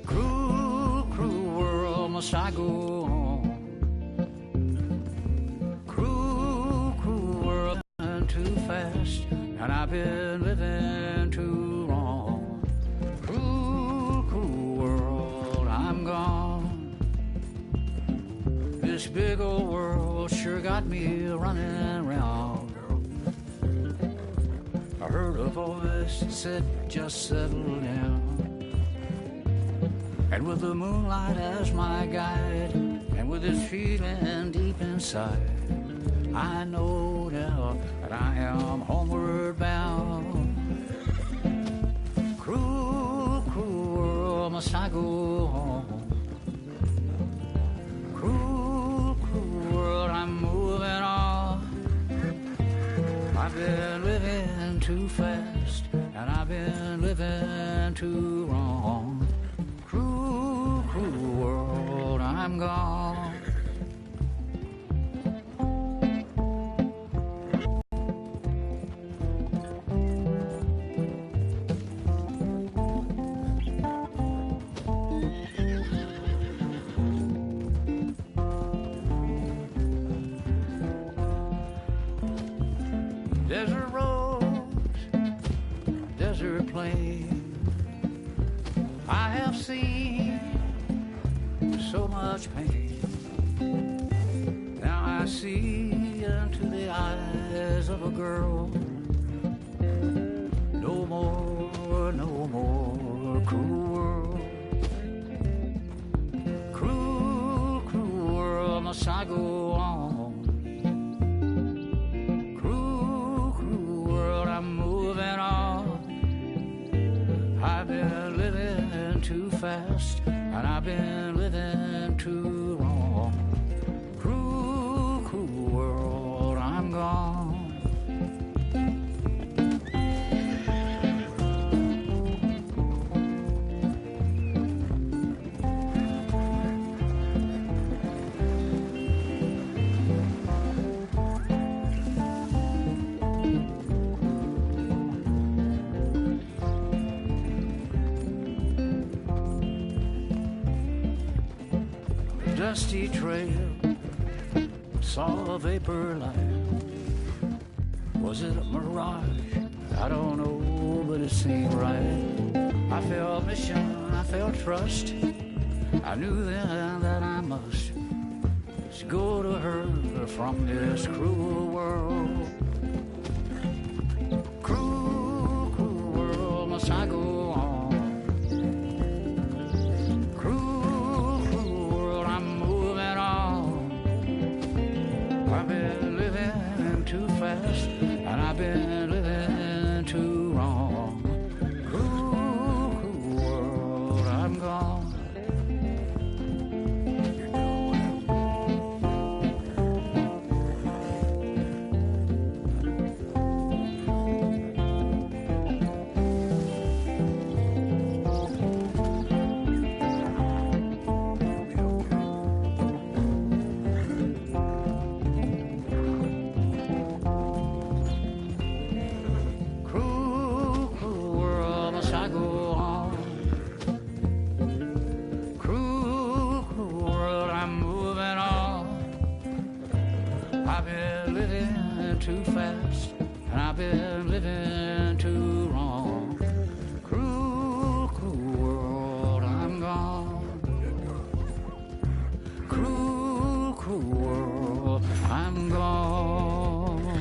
Cruel, cruel world, must I go on? Cruel, cruel world, too fast, and I've been living too long. Cruel, cruel world, I'm gone. This big old world sure got me running round. I heard a voice that said, just settle down. And with the moonlight as my guide, and with this feeling deep inside, I know now that I am homeward bound. Cruel, cruel world, must I go home? Cruel, cruel world, I'm moving on. I've been living too fast, and I've been living too wrong. Cruel, cruel world, I'm gone. Desert roads, desert plain, I have seen so much pain. Now I see into the eyes of a girl. No more, no more cruel world. Cruel, cruel world, must I go on? I've been living too fast, and I've been living too wrong. Cruel, cruel world, I'm gone. Dusty trail, saw a vapor light. Was it a mirage? I don't know, but it seemed right. I felt mission, I felt trust. I knew then that I must go to her from this cruel world. Cruel, cruel world, must I go on? I've been living too fast, and I've been living too wrong. Cruel, cruel world, I'm gone. Too fast, and I've been living too wrong. Cruel, cruel world, I'm gone. Cruel, cruel world, I'm gone.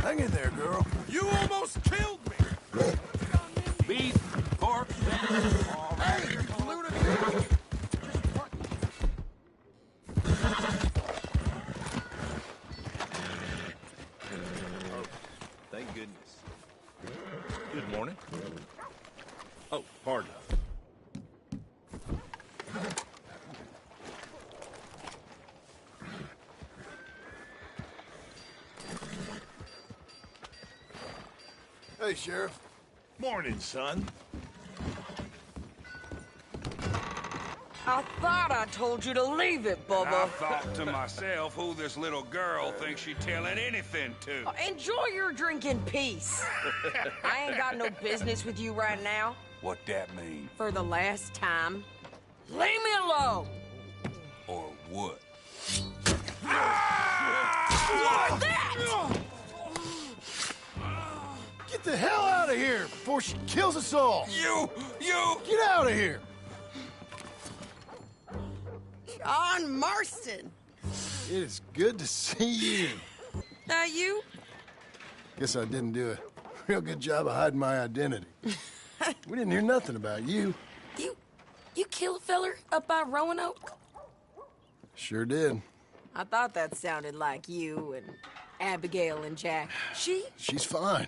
Hang in there, girl. You almost killed me! Beef, pork, Hey, you lunatic! thank goodness. Good morning. Oh, pardon. Hey, Sheriff. Morning, son. I thought I told you to leave it, I Bubba. thought to myself who this little girl thinks she telling anything to. Enjoy your drink in peace. I ain't got no business with you right now. What that mean? For the last time, leave me alone. Or what? What's that? Get the hell out of here before she kills us all! You! Get out of here! John Marston. It is good to see you. That you? Guess I didn't do a real good job of hiding my identity. We didn't hear nothing about you. You kill a feller up by Roanoke? Sure did. I thought that sounded like you and Abigail and Jack. She's fine.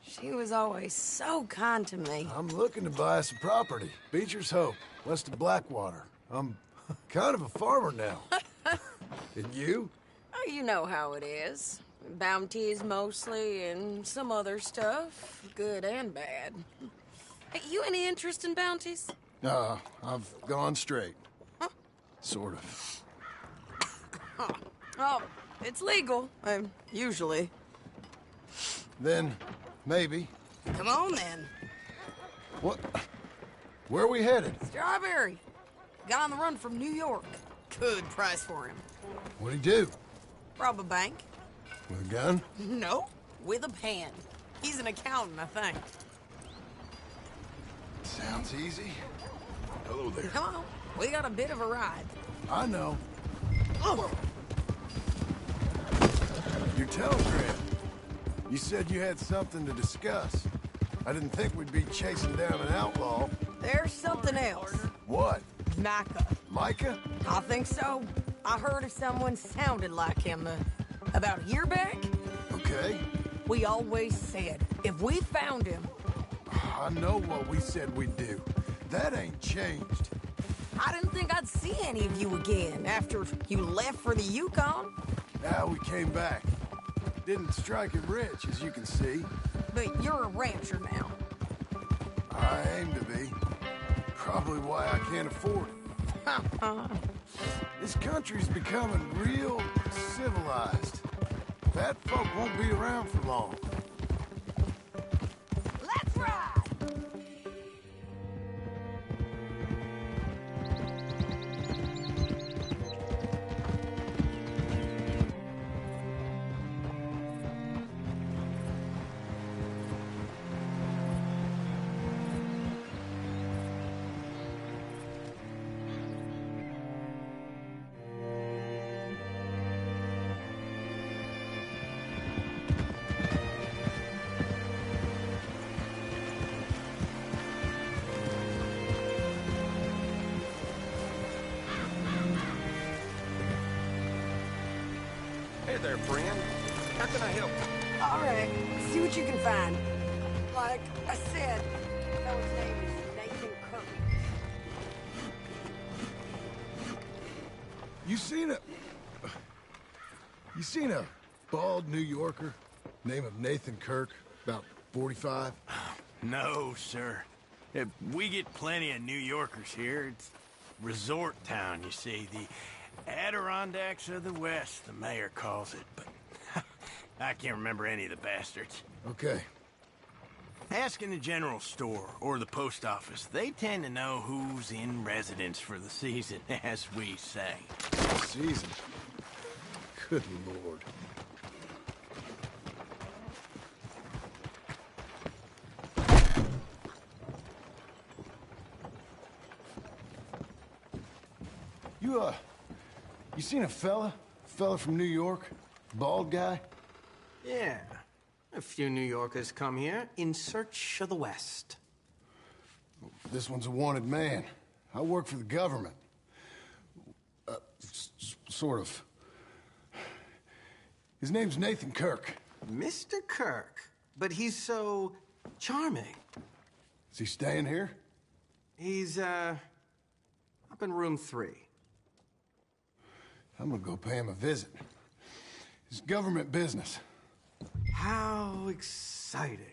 She was always so kind to me. I'm looking to buy some property. Beecher's Hope, west of Blackwater. I'm kind of a farmer now. And you? Oh, you know how it is. Bounties mostly, and some other stuff, good and bad. Hey, you any interest in bounties? I've gone straight. Sort of. Oh, it's legal, usually. Then, maybe. Come on, then. What? Where are we headed? Strawberry. Got on the run from New York. Good price for him. What'd he do? Rob a bank? With a gun? No, with a pen. He's an accountant, I think. Sounds easy. Hello there. Come on, we got a bit of a ride. I know. Oh. Your telegram. You said you had something to discuss. I didn't think we'd be chasing down an outlaw. There's something else. What? Micah. Micah? I think so. I heard of someone sounded like him about a year back. Okay. We always said if we found him. I know what we said we'd do. That ain't changed. I didn't think I'd see any of you again after you left for the Yukon. Now we came back. Didn't strike it rich, as you can see. But you're a rancher now. I aim to be. Probably why I can't afford it. This country's becoming real civilized. Bad folk won't be around for long. Let's ride! Hey there, friend. How can I help you? All right, see what you can find. Like I said, that his name is Nathan Kirk. You seen a bald New Yorker, name of Nathan Kirk, about 45? No, sir. We get plenty of New Yorkers here. It's resort town, you see. The Adirondacks of the West, the mayor calls it, but I can't remember any of the bastards. Okay. Ask in the general store or the post office. They tend to know who's in residence for the season, as we say. Season. Good Lord. You seen a fella? Fella from New York? Bald guy? Yeah. A few New Yorkers come here in search of the West. This one's a wanted man. I work for the government. Sort of. His name's Nathan Kirk. Mr. Kirk, but he's so charming. Is he staying here? He's, up in room 3. I'm gonna go pay him a visit. It's government business. How exciting.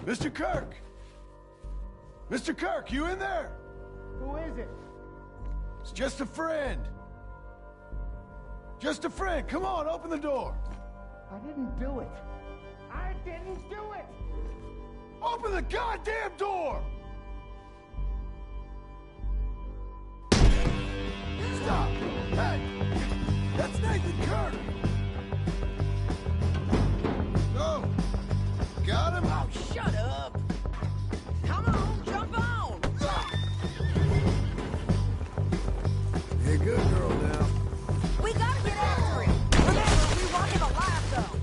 Mr. Kirk! Mr. Kirk, you in there? Who is it? It's just a friend. Just a friend. Come on, open the door. I didn't do it. I didn't do it! Open the goddamn door! Stop! Hey! That's Nathan Kirk! Go! Got him? Oh, shut up! Come on, jump on! You're a good girl now. We gotta get after him! Remember, we want him alive, though!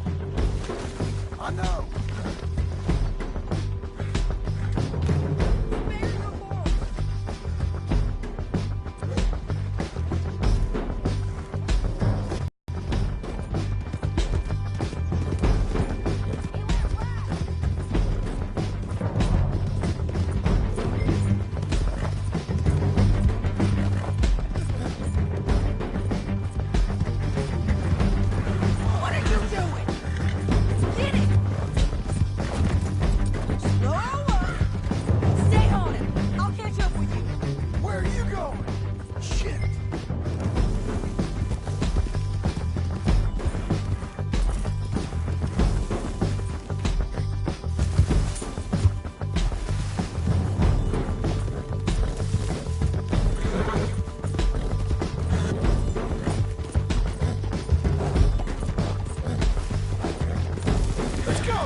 I know! What are you doing? Get it! Slow up! Stay on him! I'll catch up with you! Where are you going? Shit! Let's go!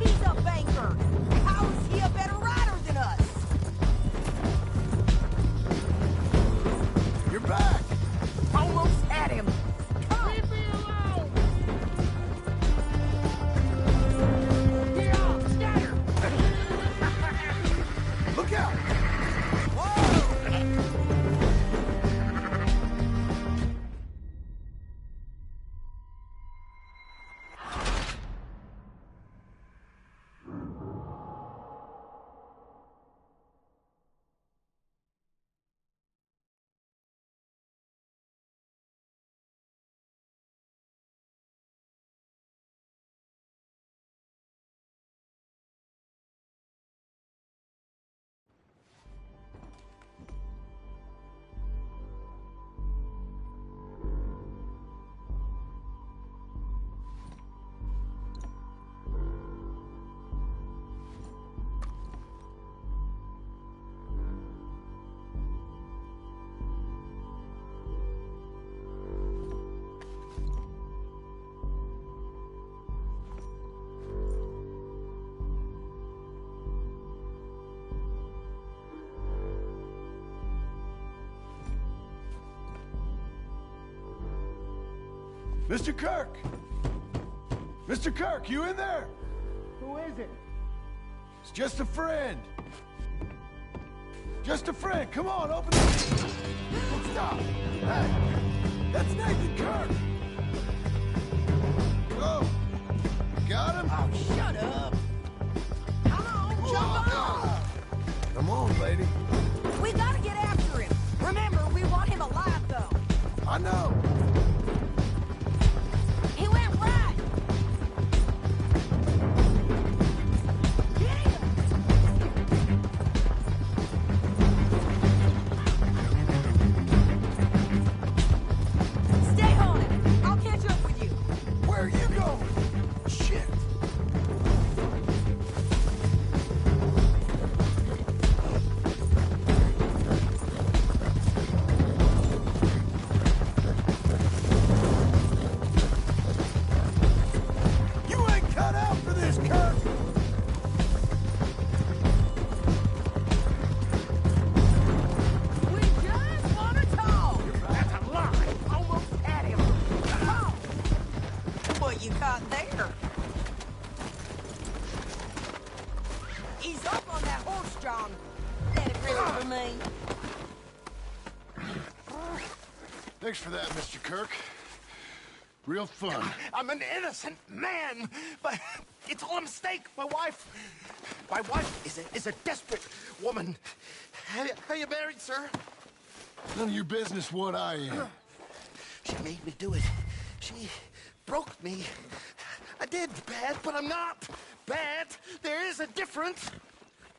He's a banker! How is he a better rider than us? You're back! Almost had him! Leave me alone! Get off! Scatter! Look out! Mr. Kirk! Mr. Kirk, you in there? Who is it? It's just a friend. Just a friend. Come on, open the... Stop! Hey! That's Nathan Kirk! Go! Got him? Oh, shut up! Come on, jump on! Come on, lady. We gotta get after him! Remember, we want him alive, though! I know. He went right! Get him! Stay on him! I'll catch up with you! Where are you going? Shit. You ain't cut out for this, Kirk. We just want to talk! That's a lie! Almost had him! Oh! What you caught there? He's up on that horse, John. Let it rip for me. There Thanks for that, Mr. Kirk. Real fun. I'm an innocent man, but it's all a mistake. My wife is a desperate woman. Are you married, sir? None of your business what I am. She made me do it. She broke me. I did bad, but I'm not bad. There is a difference.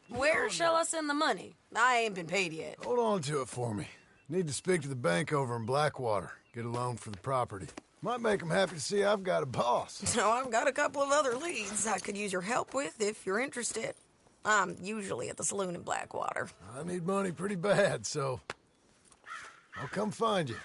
Where shall I send the money? I ain't been paid yet. Hold on to it for me. Need to speak to the bank over in Blackwater. Get a loan for the property. Might make them happy to see I've got a boss. So I've got a couple of other leads I could use your help with if you're interested. I'm usually at the saloon in Blackwater. I need money pretty bad, so I'll come find you.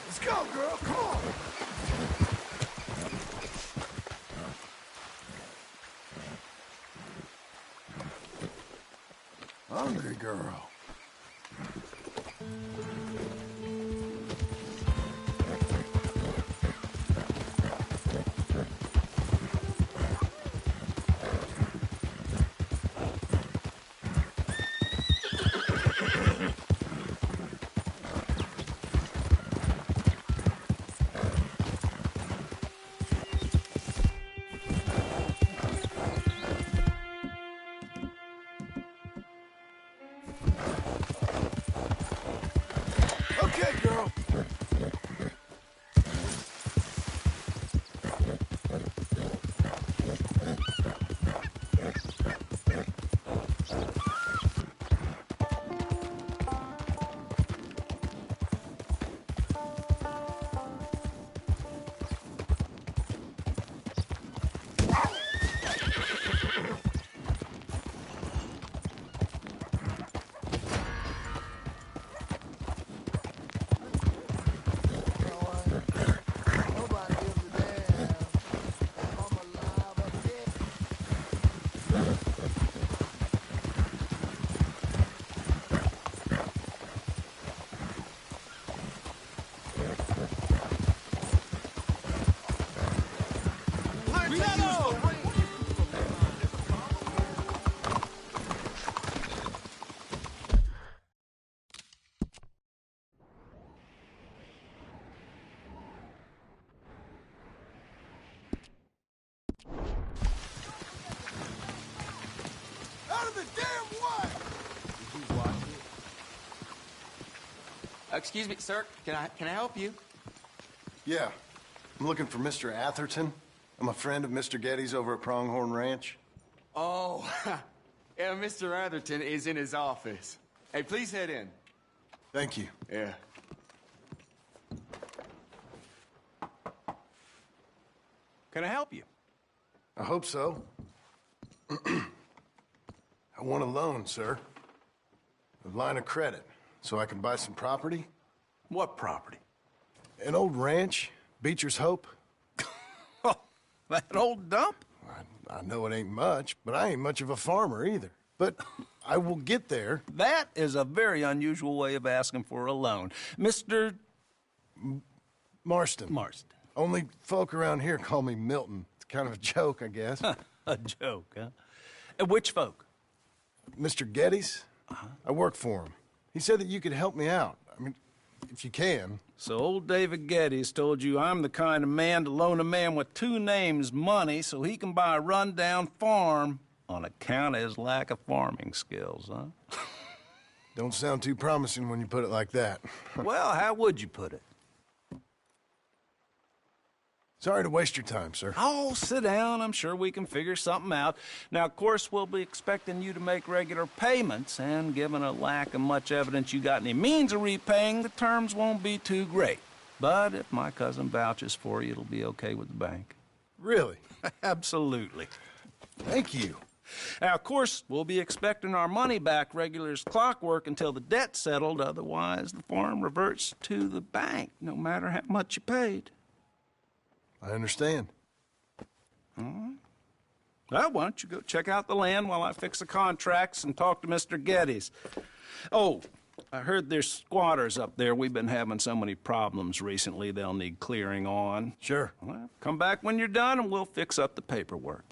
Let's go, girl. Come on. Hungry girl. Okay, girl. Out of the damn way! Excuse me, sir. Can I help you? Yeah. I'm looking for Mr. Atherton. I'm a friend of Mr. Getty's over at Pronghorn Ranch. Oh, yeah, Mr. Atherton is in his office. Hey, please head in. Thank you. Yeah. Can I help you? I hope so. I want a loan, sir. A line of credit, so I can buy some property. What property? An old ranch, Beecher's Hope. Oh, that old dump? I know it ain't much, but I ain't much of a farmer either. But I will get there. That is a very unusual way of asking for a loan. Mr. Marston. Marston. Only folk around here call me Milton. It's kind of a joke, I guess. A joke, huh? And which folk? Mr. Getty's? I work for him. He said that you could help me out. I mean, if you can. So old David Geddes told you I'm the kind of man to loan a man with two names money so he can buy a rundown farm on account of his lack of farming skills, huh? Don't sound too promising when you put it like that. Well, how would you put it? Sorry to waste your time, sir. Oh, sit down. I'm sure we can figure something out. Now, of course, we'll be expecting you to make regular payments, and given a lack of much evidence you got any means of repaying, the terms won't be too great. But if my cousin vouches for you, it'll be okay with the bank. Really? Absolutely. Thank you. Now, of course, we'll be expecting our money back regular as clockwork until the debt's settled. Otherwise, the farm reverts to the bank, no matter how much you paid. I understand. All right. Well, why don't you go check out the land while I fix the contracts and talk to Mr. Geddes. Oh, I heard there's squatters up there. We've been having so many problems recently, they'll need clearing on. Sure. Well, come back when you're done and we'll fix up the paperwork.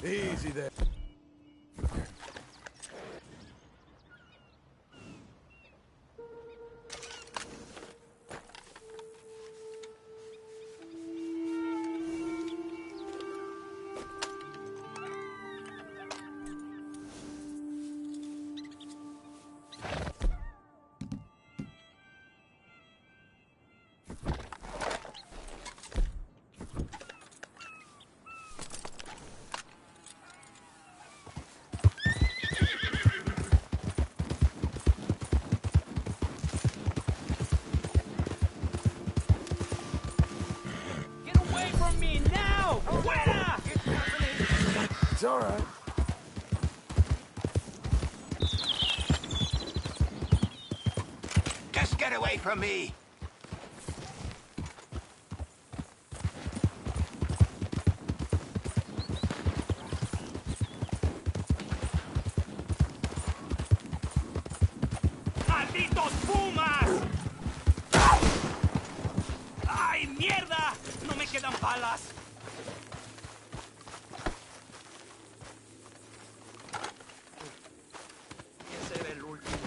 Easy there. It's all right. Just get away from me! ¡Malditos pumas! ¡Ay, mierda! No me quedan balas. Ese era el último.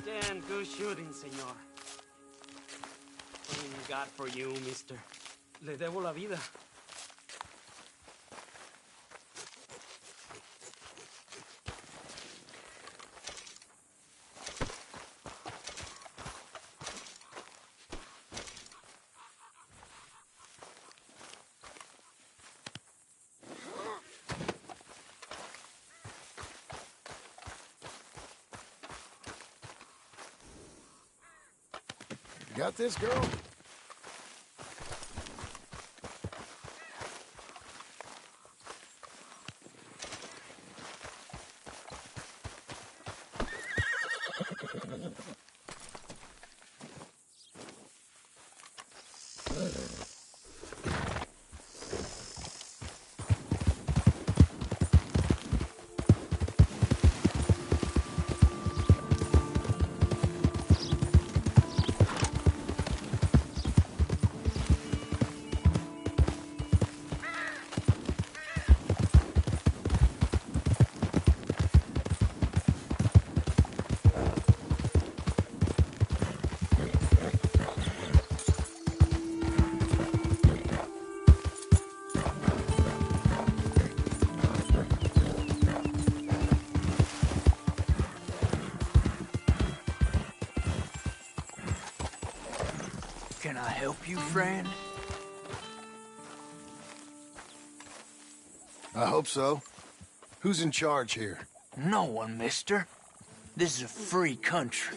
Damn good shooting, señor. Thank God for you, mister. Le debo la vida. You got this, girl? Can I help you, friend? I hope so. Who's in charge here? No one, mister. This is a free country.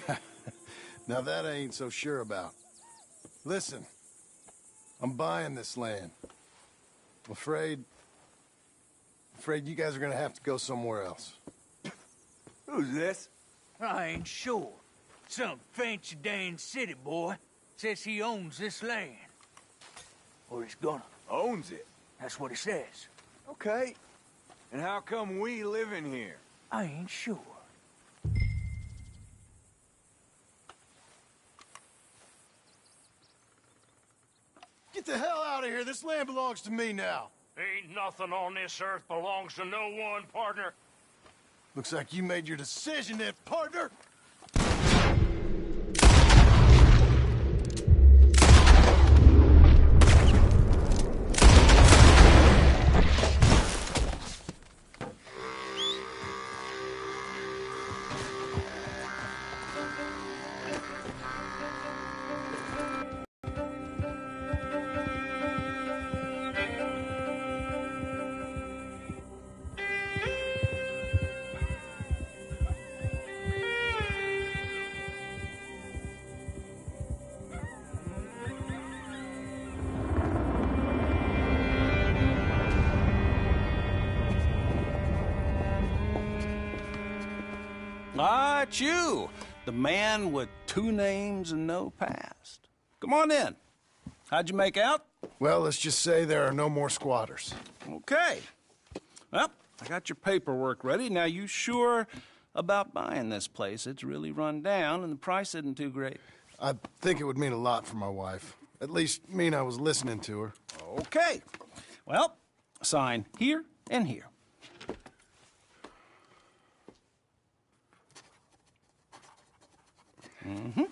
Now that I ain't so sure about. Listen, I'm buying this land. I'm afraid you guys are gonna have to go somewhere else. Who's this? I ain't sure. Some fancy Dan city boy says he owns this land. Or he's gonna. Owns it. That's what he says. Okay. And how come we live in here? I ain't sure. Get the hell out of here. This land belongs to me now. Ain't nothing on this earth belongs to no one, partner. Looks like you made your decision then, partner. Ah, it's you, the man with 2 names and no past. Come on in. How'd you make out? Well, let's just say there are no more squatters. Okay. Well, I got your paperwork ready. Now, you sure about buying this place? It's really run down, and the price isn't too great. I think it would mean a lot for my wife. At least mean I was listening to her. Okay. Well, sign here and here. Mm-hmm.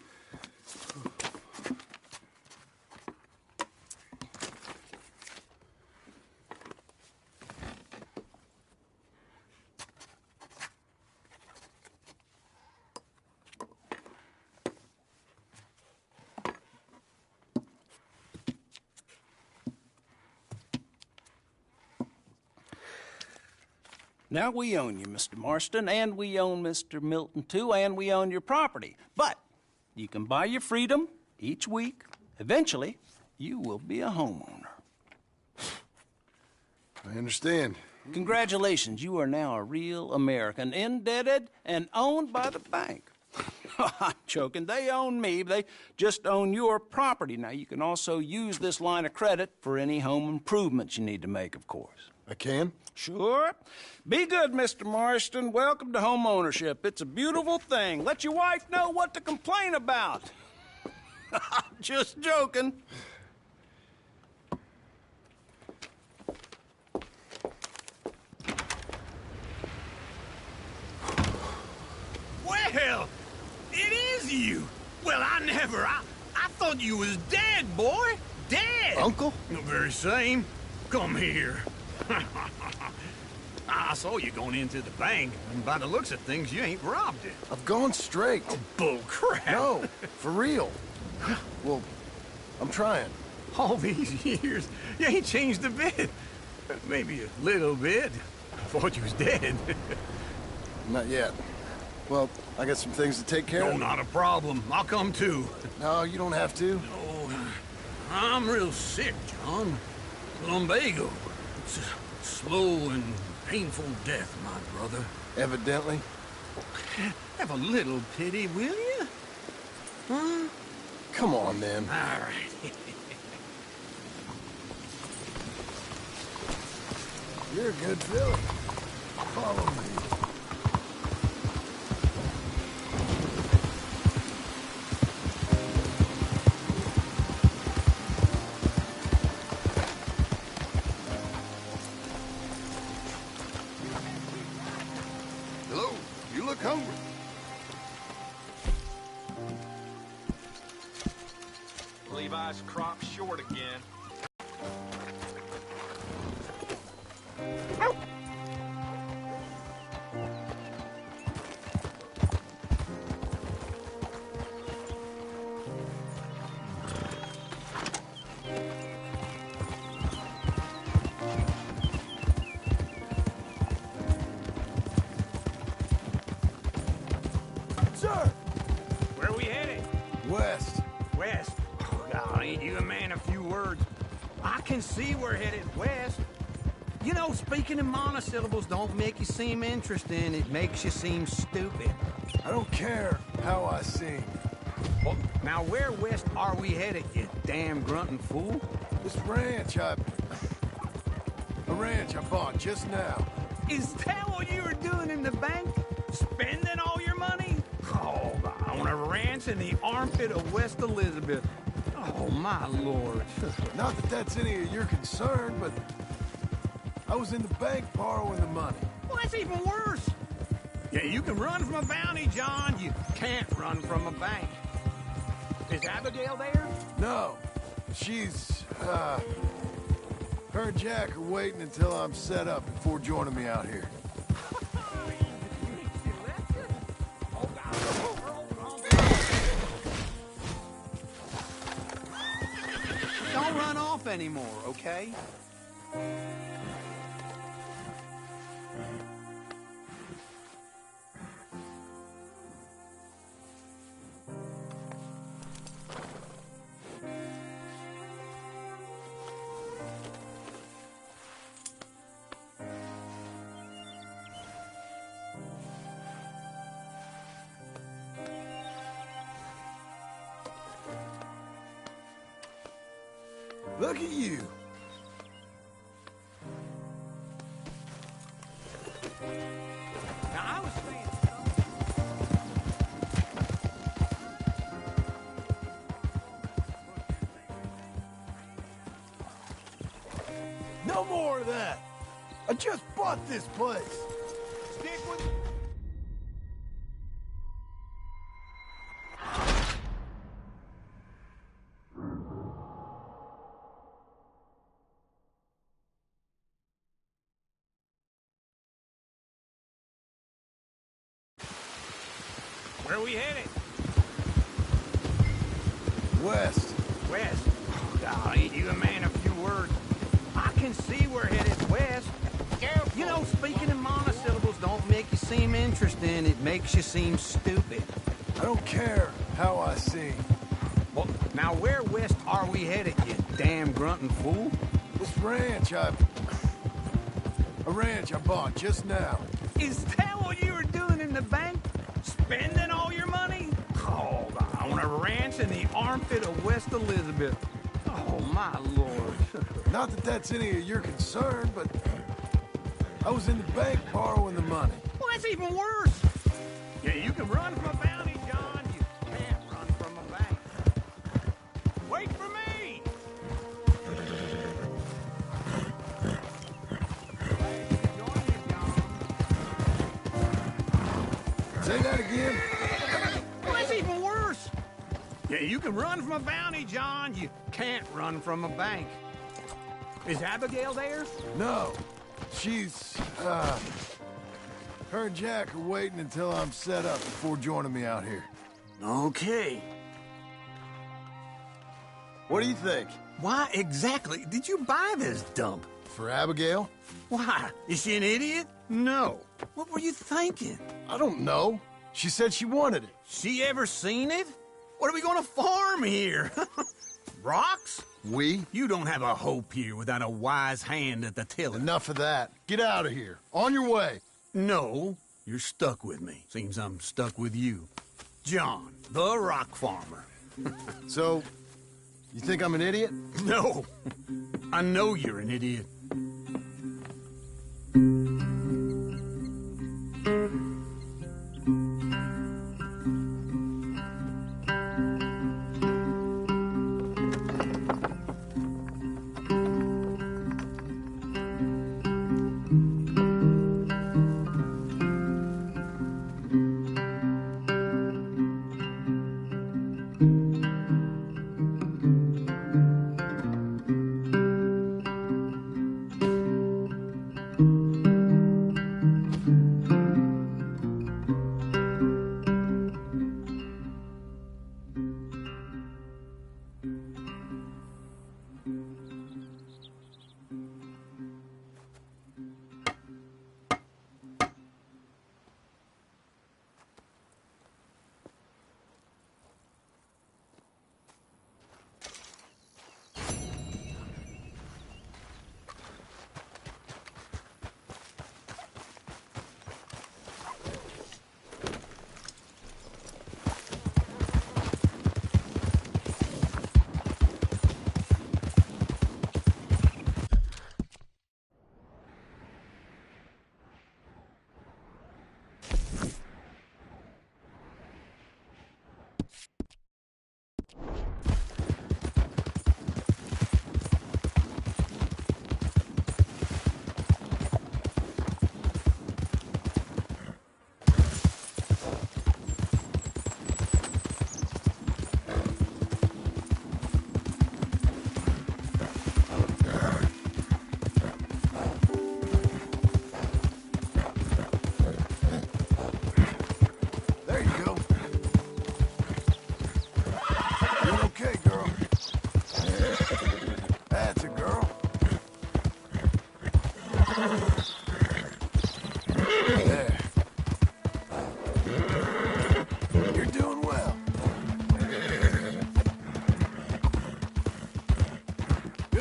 Now, we own you, Mr. Marston, and we own Mr. Milton, too, and we own your property. But you can buy your freedom each week. Eventually, you will be a homeowner. I understand. Congratulations, you are now a real American, indebted and owned by the bank. I'm joking. They own me. They just own your property. Now, you can also use this line of credit for any home improvements you need to make, of course. I can? Sure. Be good, Mr. Marston. Welcome to home ownership. It's a beautiful thing. Let your wife know what to complain about. Just joking. Well, it is you. Well, I thought you was dead, boy. Dead. Uncle? The very same. Come here. I saw you going into the bank, and by the looks of things, you ain't robbed it. I've gone straight. Oh, bull crap. No, for real. Well, I'm trying. All these years, you ain't changed a bit. Maybe a little bit. I thought you was dead. Not yet. Well, I got some things to take care No, of. not a problem. I'll come too. No, you don't have to. No, I'm real sick, John. Lumbago. It's a slow and painful death, my brother. Evidently. Have a little pity, will you? Huh? Come on, then. All right. You're a good fella. Follow me. Hello, you look hungry. Levi's crop short again. words. I can see we're headed west. You know, speaking in monosyllables don't make you seem interesting. It makes you seem stupid. I don't care how I seem. Well, now where west are we headed, you damn grunting fool? This ranch I bought just now. Is that what you were doing in the bank? Spending all your money? Oh, on a ranch in the armpit of West Elizabeth. Oh, my lord. Not that that's any of your concern, but I was in the bank borrowing the money. Well, that's even worse. Yeah, you can run from a bounty, John. You can't run from a bank. Is Abigail there? No. She's, her and Jack are waiting until I'm set up before joining me out here. Don't run off anymore, okay? Look at you. Now, I was saying... No more of that. I just bought this place. Stick with... Where are we headed? West. West? Oh, ain't you a man of few words? I can see we're headed west. Careful. You know, speaking in monosyllables don't make you seem interesting. It makes you seem stupid. I don't care how I seem. Well, now where west are we headed, you damn grunting fool? This ranch I bought just now. Is that what you were doing in the bank? Spending all your money? Oh, on a ranch in the armpit of West Elizabeth. Oh, my lord. Not that that's any of your concern, but I was in the bank borrowing the money. Well, that's even worse. Yeah, you can run from a bounty, John. You can't run from a bank. Wait for me! Say that again? Well, that's even worse. Yeah, you can run from a bounty, John. You can't run from a bank. Is Abigail there? No. She's, her and Jack are waiting until I'm set up before joining me out here. Okay. What do you think? Why exactly did you buy this dump? For Abigail? Why? Is she an idiot? No. What were you thinking? I don't know. She said she wanted it. She ever seen it? What are we gonna farm here? Rocks? We? You don't have a hope here without a wise hand at the tiller. Enough of that. Get out of here. On your way. No, you're stuck with me. Seems I'm stuck with you. John, the rock farmer. So, you think I'm an idiot? No. I know you're an idiot.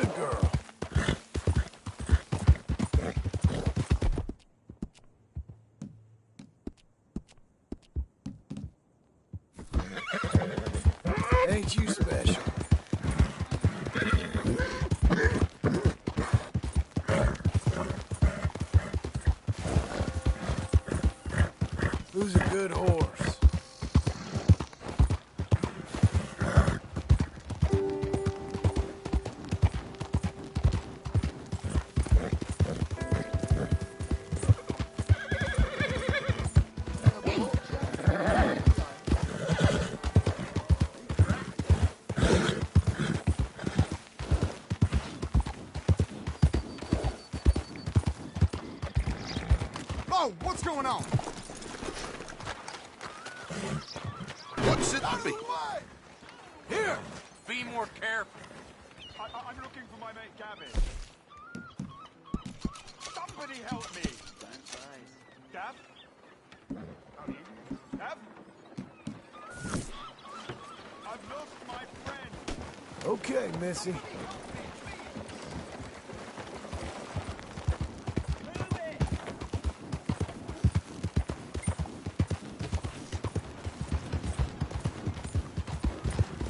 Good girl. Ain't you special? Who's a good horse? Oh, what's going on? What's it be? Here! Be more careful. I'm looking for my mate Gavin. Somebody help me! Gav? Gav? I've lost my friend. Okay, Missy.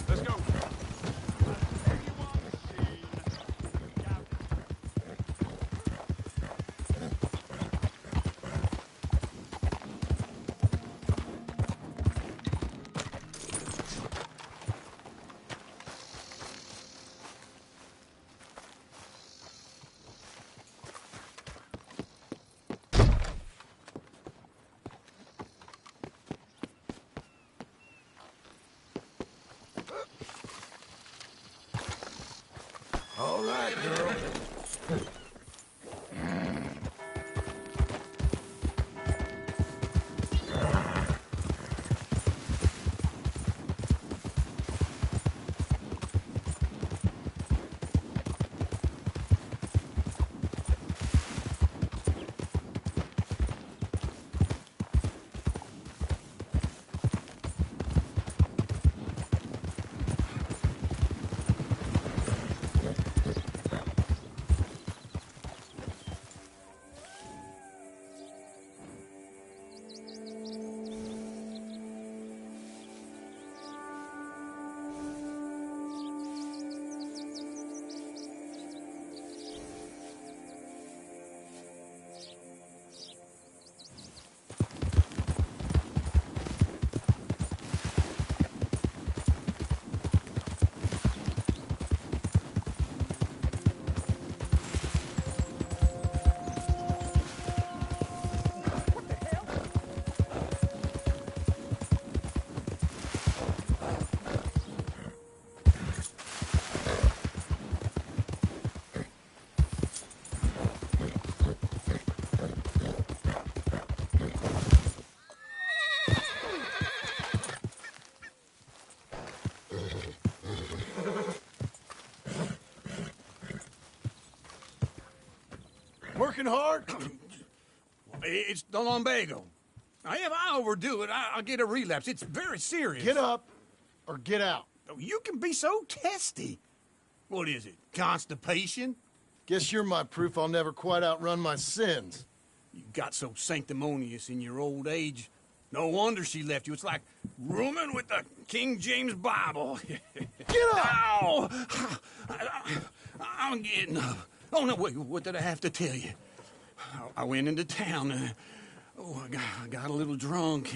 Let's go. All right, girl. Working hard? It's the lumbago. Now, if I overdo it, I'll get a relapse. It's very serious. Get up or get out. Oh, you can be so testy. What is it, constipation? Guess you're my proof I'll never quite outrun my sins. You got so sanctimonious in your old age. No wonder she left you. It's like rooming with the King James Bible. Get up! Ow! I'm getting up. Oh, no, wait, what did I have to tell you? I went into town. I got a little drunk.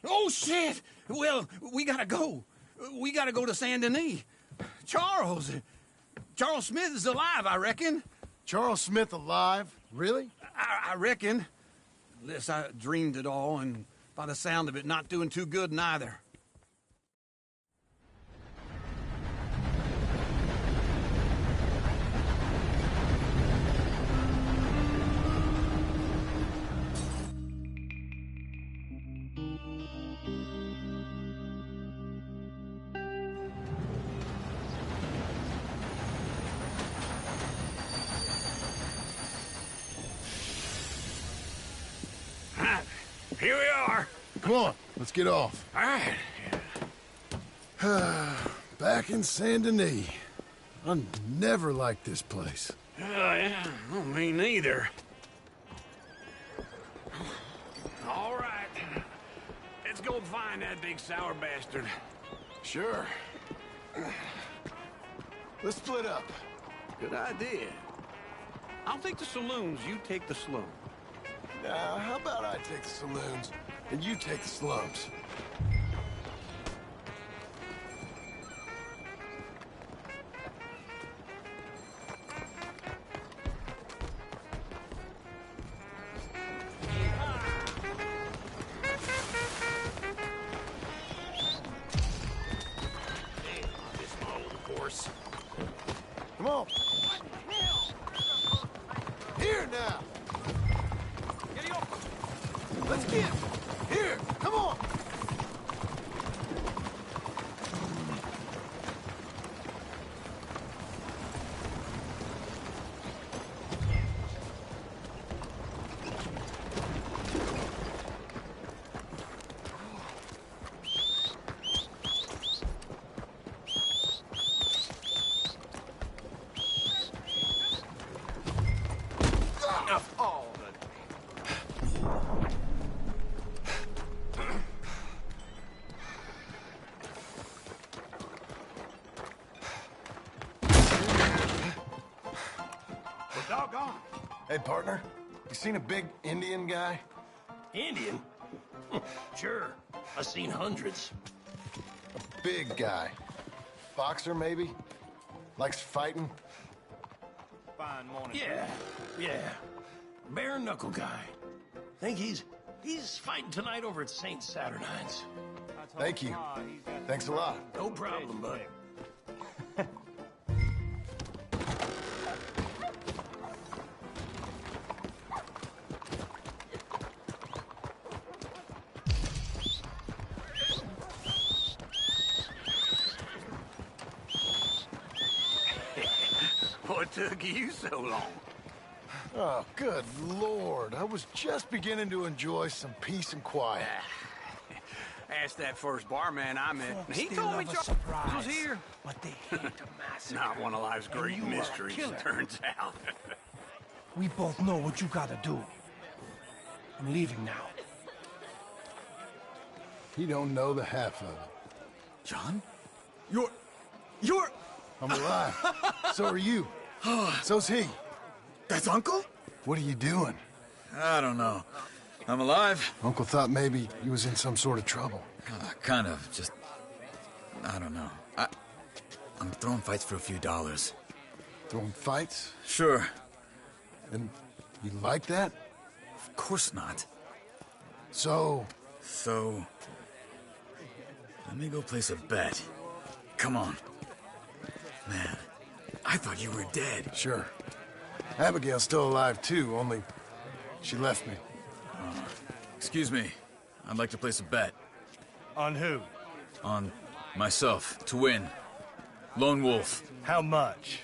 Oh, shit! Well, we gotta go. We gotta go to Saint Denis. Charles Smith is alive, I reckon. Charles Smith alive? Really? I reckon. Unless I dreamed it all, and by the sound of it, not doing too good neither. Here we are. Come on, let's get off. All right. Back in Saint Denis. I never liked this place. Yeah, well, me neither. All right. Let's go find that big sour bastard. Sure. Let's split up. Good idea. I'll take the saloons, you take the slum. Now, how about I take the saloons and you take the slums? Come on. Here now. Let's get here. Come on. Doggone. Hey, partner. You seen a big Indian guy? Indian? Sure. I've seen hundreds. A big guy. Boxer, maybe? Likes fighting? Fine morning. Yeah. Bare knuckle guy. Think he's fighting tonight over at St. Saturnine's. Thank you. Thanks a lot. No problem, bud. What took you so long? Oh, good Lord. I was just beginning to enjoy some peace and quiet. Asked that first barman I met, and he told me Charles was here. But they hate a massacre. Not one of life's great mysteries, it turns out. We both know what you gotta do. I'm leaving now. You don't know the half of it. John? You're... I'm alive. So are you. So's he. That's Uncle? What are you doing? I don't know. I'm alive. Uncle thought maybe he was in some sort of trouble. Kind of. Just... I don't know. I'm throwing fights for a few dollars. Throwing fights? Sure. And you like that? Of course not. So... Let me go place a bet. Come on. Man, I thought you were dead. Sure. Abigail's still alive, too, only she left me. Excuse me. I'd like to place a bet. On who? On myself, to win. Lone Wolf. How much?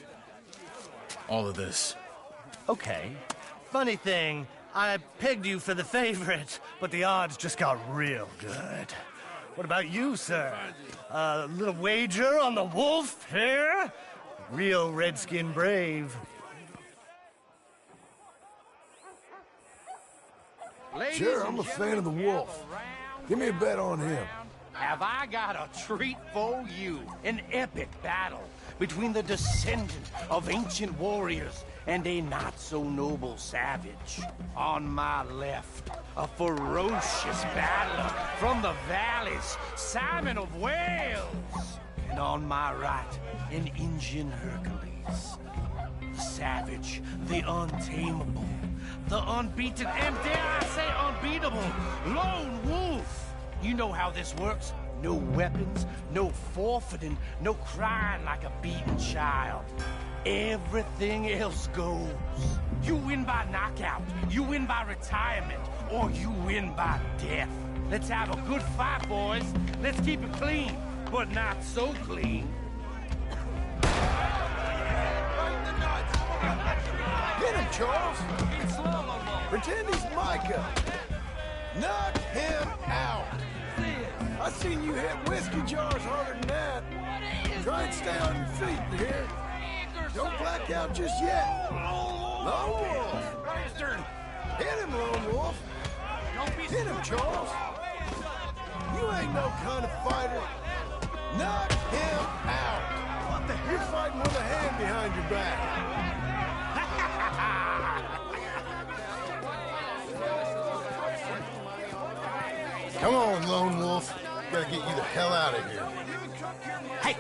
All of this. Okay. Funny thing, I pegged you for the favorite, but the odds just got real good. What about you, sir? A little wager on the wolf here? Real redskin brave. Sure, I'm a fan of the wolf. Give me a bet on him. Have I got a treat for you? An epic battle between the descendant of ancient warriors and a not-so-noble savage. On my left, a ferocious battler from the valleys, Simon of Wales. And on my right, an Indian Hercules. The savage, the untamable, the unbeaten, and dare I say unbeatable, Lone Wolf. You know how this works. No weapons, no forfeiting, no crying like a beaten child. Everything else goes. You win by knockout, you win by retirement, or you win by death. Let's have a good fight, boys. Let's keep it clean, but not so clean. Get him, Charles! Pretend he's Micah! Knock him out! I seen you hit whiskey jars harder than that. Try and stay on your feet, you hear? Don't black out just yet. Lone Wolf! Bastard! Hit him, Lone Wolf! Hit him, Charles! You ain't no kind of fighter. Knock him out! What the? You're fighting with a hand behind your back. Come on, Lone Wolf. Gotta get you the hell out of here. Hey,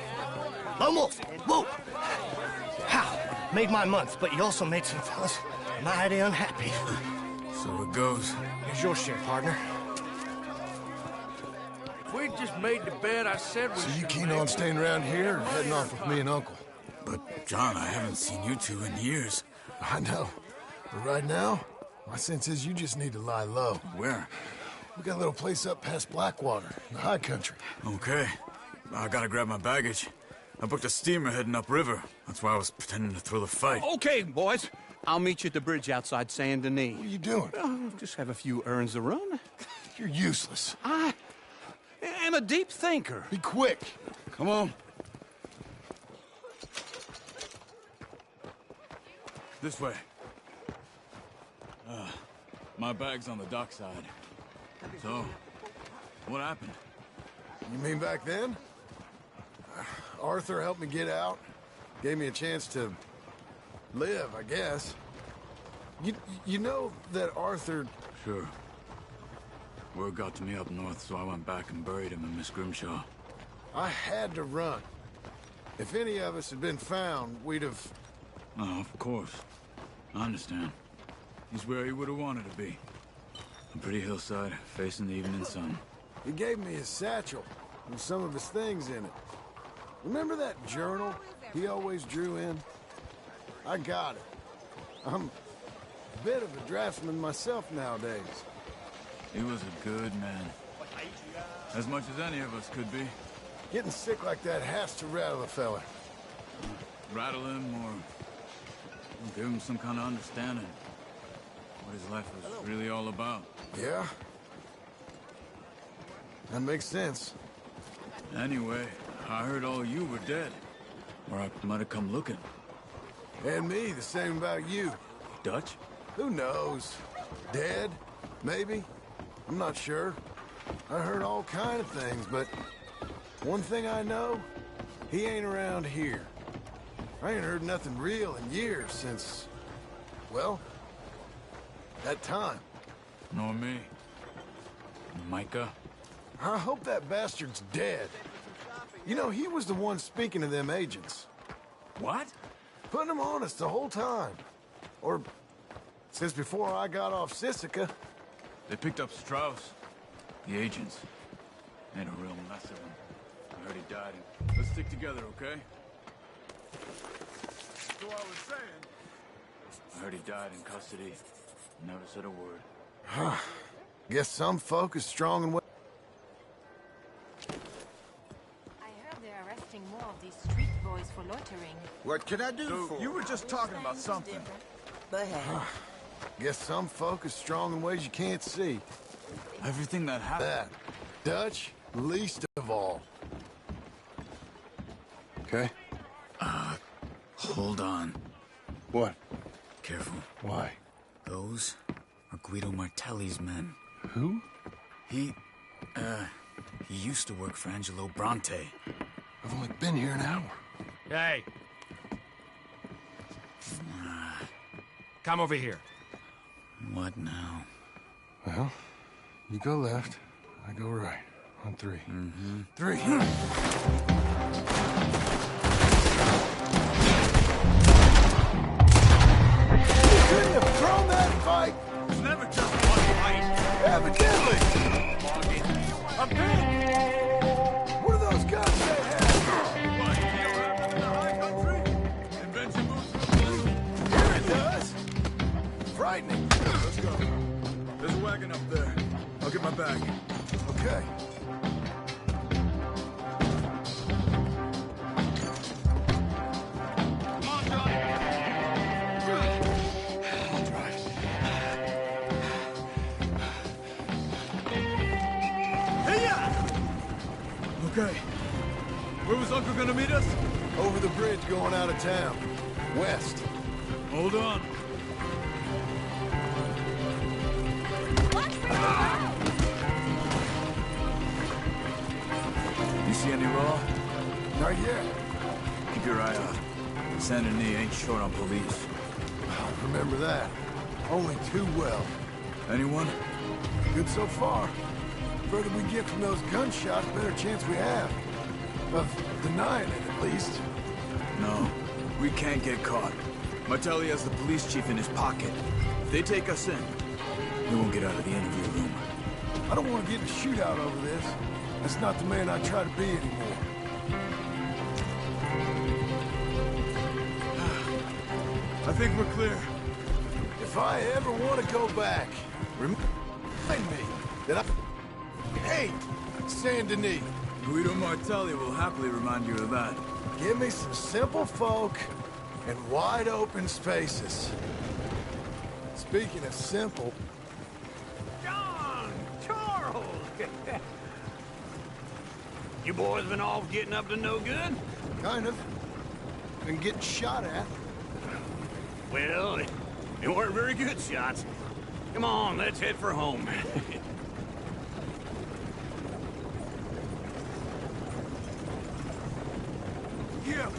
Lone Wolf, whoa! How? Made my month, but you also made some fellas mighty unhappy. So it goes. Here's your share, partner. If we just made the bed I said we So you should keen make. on staying around here or heading off with me and Uncle? But, John, I haven't seen you two in years. I know. But right now, my sense is you just need to lie low. Where? We got a little place up past Blackwater, in the high country. Okay. I gotta grab my baggage. I booked a steamer heading upriver. That's why I was pretending to throw the fight. Okay, boys. I'll meet you at the bridge outside Saint Denis. What are you doing? Oh, just have a few errands to run. You're useless. I am a deep thinker. Be quick. Come on. This way. My bag's on the dockside. So, what happened? You mean back then? Arthur helped me get out. Gave me a chance to live, I guess. You know that Arthur... Sure. Word got to me up north, so I went back and buried him in Miss Grimshaw. I had to run. If any of us had been found, we'd have... Oh, of course. I understand. He's where he would have wanted to be. A pretty hillside, facing the evening sun. He gave me his satchel with some of his things in it. Remember that journal he always drew in? I got it. I'm a bit of a draftsman myself nowadays. He was a good man. As much as any of us could be. Getting sick like that has to rattle a fella. Rattle him or give him some kind of understanding. What his life was really all about. Yeah? That makes sense. Anyway, I heard all you were dead. Or I might have come looking. And me, the same about you. Dutch? Who knows? Dead? Maybe? I'm not sure. I heard all kind of things, but one thing I know, he ain't around here. I ain't heard nothing real in years since, well, that time. Nor me. Micah? I hope that bastard's dead. You know, he was the one speaking to them agents. What? Putting them on us the whole time. Or since before I got off Sisika. They picked up Strauss. The agents. Made a real mess of him. I heard he died. Let's stick together, okay? So I was saying... I heard he died in custody. Never said a word. Guess some folk is strong and well. I heard they're arresting more of these street boys for loitering. What can I do for You were just talking about something. But hey, Guess some folk is strong in ways you can't see. Everything that happened. That. Dutch, least of all. Okay? Hold on. What? Careful. Why? Those are Guido Martelli's men. Who? He used to work for Angelo Bronte. I've only been here an hour. Hey. Come over here. What now? Well, you go left, I go right. On three. Mm-hmm. 3. You couldn't have thrown that fight! It's never just one fight. Evidently! A pig! What are those guns they have? What, you know what happened in the high country? Invention moves to the blue. Here it does! Frightening. Let's go. There's a wagon up there. I'll get my bag. Okay. Come on, Johnny. I'll drive. Okay. Where was Uncle gonna meet us? Over the bridge going out of town. West. Hold on. You see any law? Not yet. Keep your eye out. Saint Denis ain't short on police. Remember that. Only too well. Anyone? Good so far. Further we get from those gunshots, better chance we have. Of denying it, at least. No. We can't get caught. Martelli has the police chief in his pocket. If they take us in, he won't get out of the interview room. I don't want to get in a shootout over this. That's not the man I try to be anymore. I think we're clear. If I ever want to go back, remind me that I hate Saint Denis. Guido Martelli will happily remind you of that. Give me some simple folk and wide open spaces. Speaking of simple... John! Charles! You boys been off getting up to no good? Kind of. Been getting shot at. Well, they weren't very good shots. Come on, let's head for home. Yeah.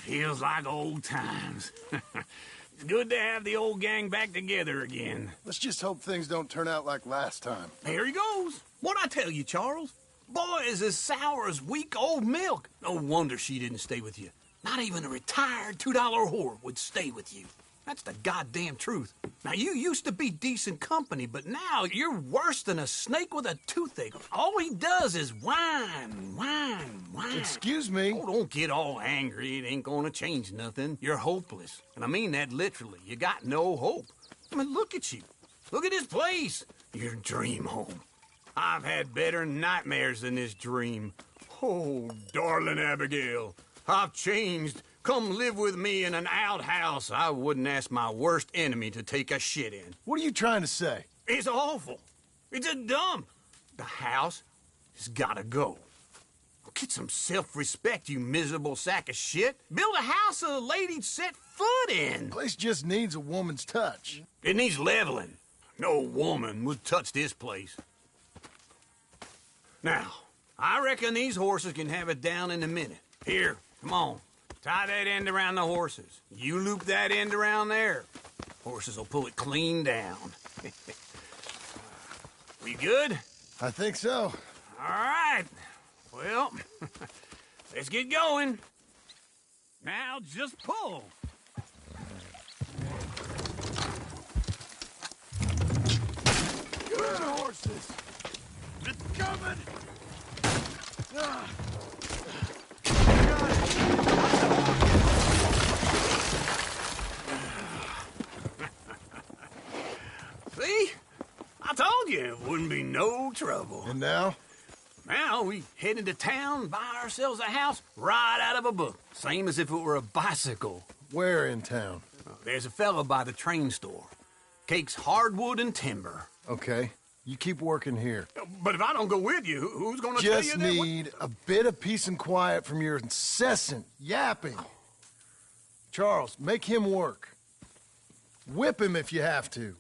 Feels like old times. It's good to have the old gang back together again. Let's just hope things don't turn out like last time. Here he goes. What'd I tell you, Charles? Boy is as sour as weak old milk. No wonder she didn't stay with you. Not even a retired $2 whore would stay with you. That's the goddamn truth. Now, you used to be decent company, but now you're worse than a snake with a toothache. All he does is whine, whine, whine. Excuse me? Oh, don't get all angry. It ain't gonna change nothing. You're hopeless. And I mean that literally. You got no hope. I mean, look at you. Look at this place. Your dream home. I've had better nightmares than this dream. Oh, darling Abigail, I've changed. Come live with me in an outhouse I wouldn't ask my worst enemy to take a shit in. What are you trying to say? It's awful. It's a dump. The house has gotta go. Get some self-respect, you miserable sack of shit. Build a house a lady'd set foot in. Place just needs a woman's touch. It needs leveling. No woman would touch this place. Now, I reckon these horses can have it down in a minute. Here, come on. Tie that end around the horses. You loop that end around there. Horses will pull it clean down. We good? I think so. All right. Well, let's get going. Now just pull. Good horses. It's coming. See? I told you it wouldn't be no trouble. And now? Now we head into town, buy ourselves a house right out of a book. Same as if it were a bicycle. Where in town? There's a fella by the train store. Cakes hardwood and timber. Okay. You keep working here. But if I don't go with you, who's gonna tell you Just that? need a bit of peace and quiet from your incessant yapping. Charles, make him work. Whip him if you have to.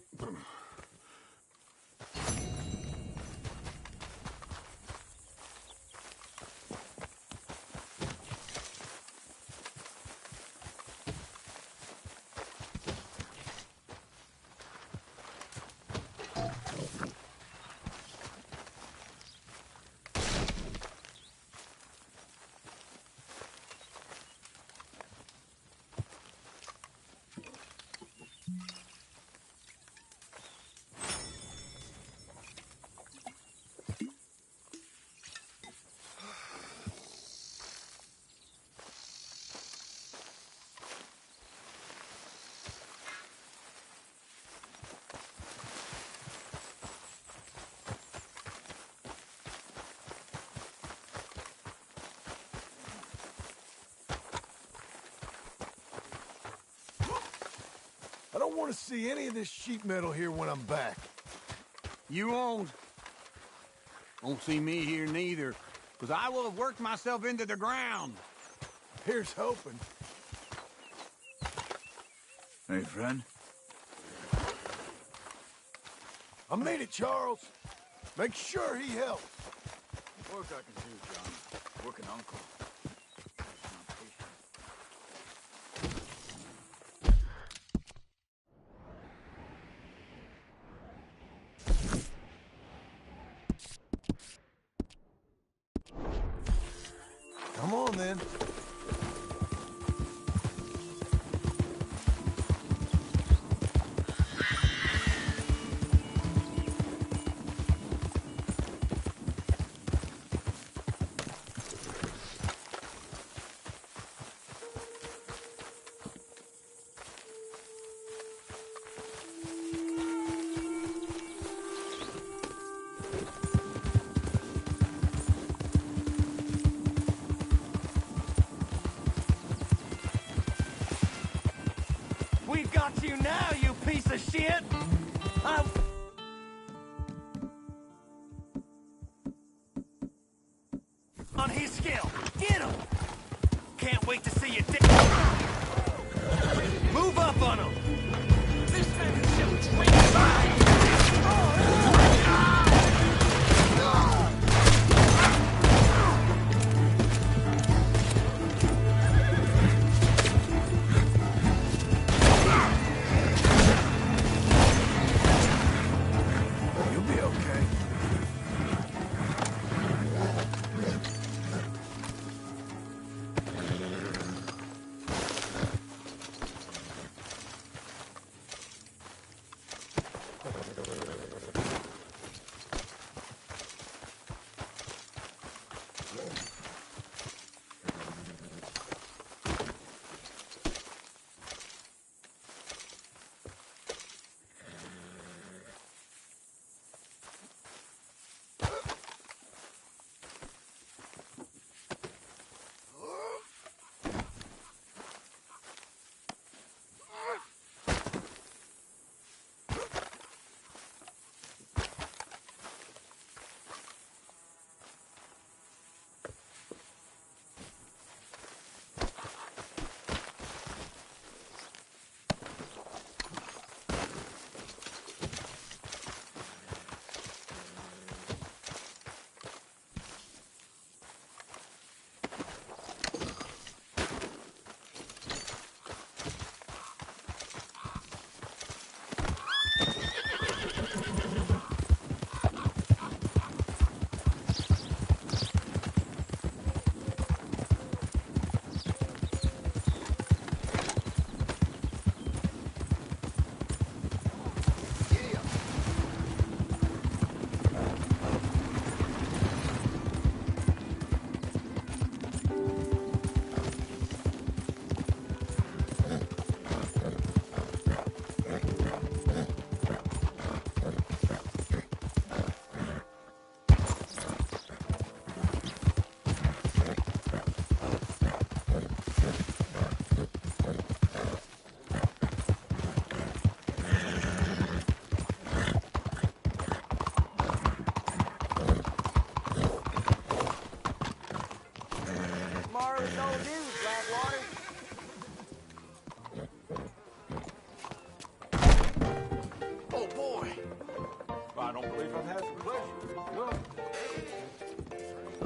I don't want to see any of this sheet metal here when I'm back. You won't. Won't see me here neither, because I will have worked myself into the ground. Here's hoping. Hey, friend. I made it, Charles. Make sure he helps. Work I can do, John. Work an uncle. Come on, then. We've got you now, you piece of shit! On his skill, get him! Can't wait to see you move up on him! This man is still drinking.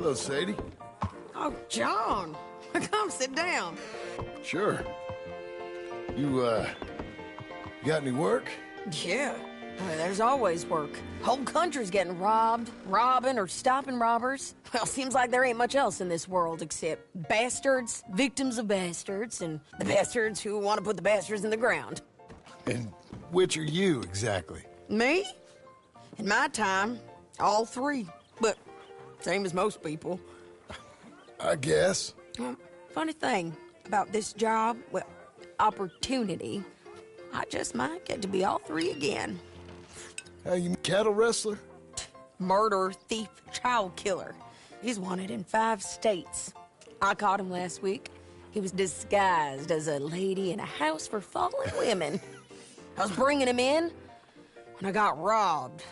Hello, Sadie. Oh, John. Come sit down. Sure. You got any work? Yeah. There's always work. Whole country's getting robbed, robbing, or stopping robbers. Well, seems like there ain't much else in this world except bastards, victims of bastards, and the bastards who want to put the bastards in the ground. And which are you, exactly? Me? In my time, all three. But same as most people. I guess. Funny thing about this job, well, opportunity, I just might get to be all three again. How, you cattle wrestler? Murderer, thief, child killer. He's wanted in 5 states. I caught him last week. He was disguised as a lady in a house for fallen women. I was bringing him in when I got robbed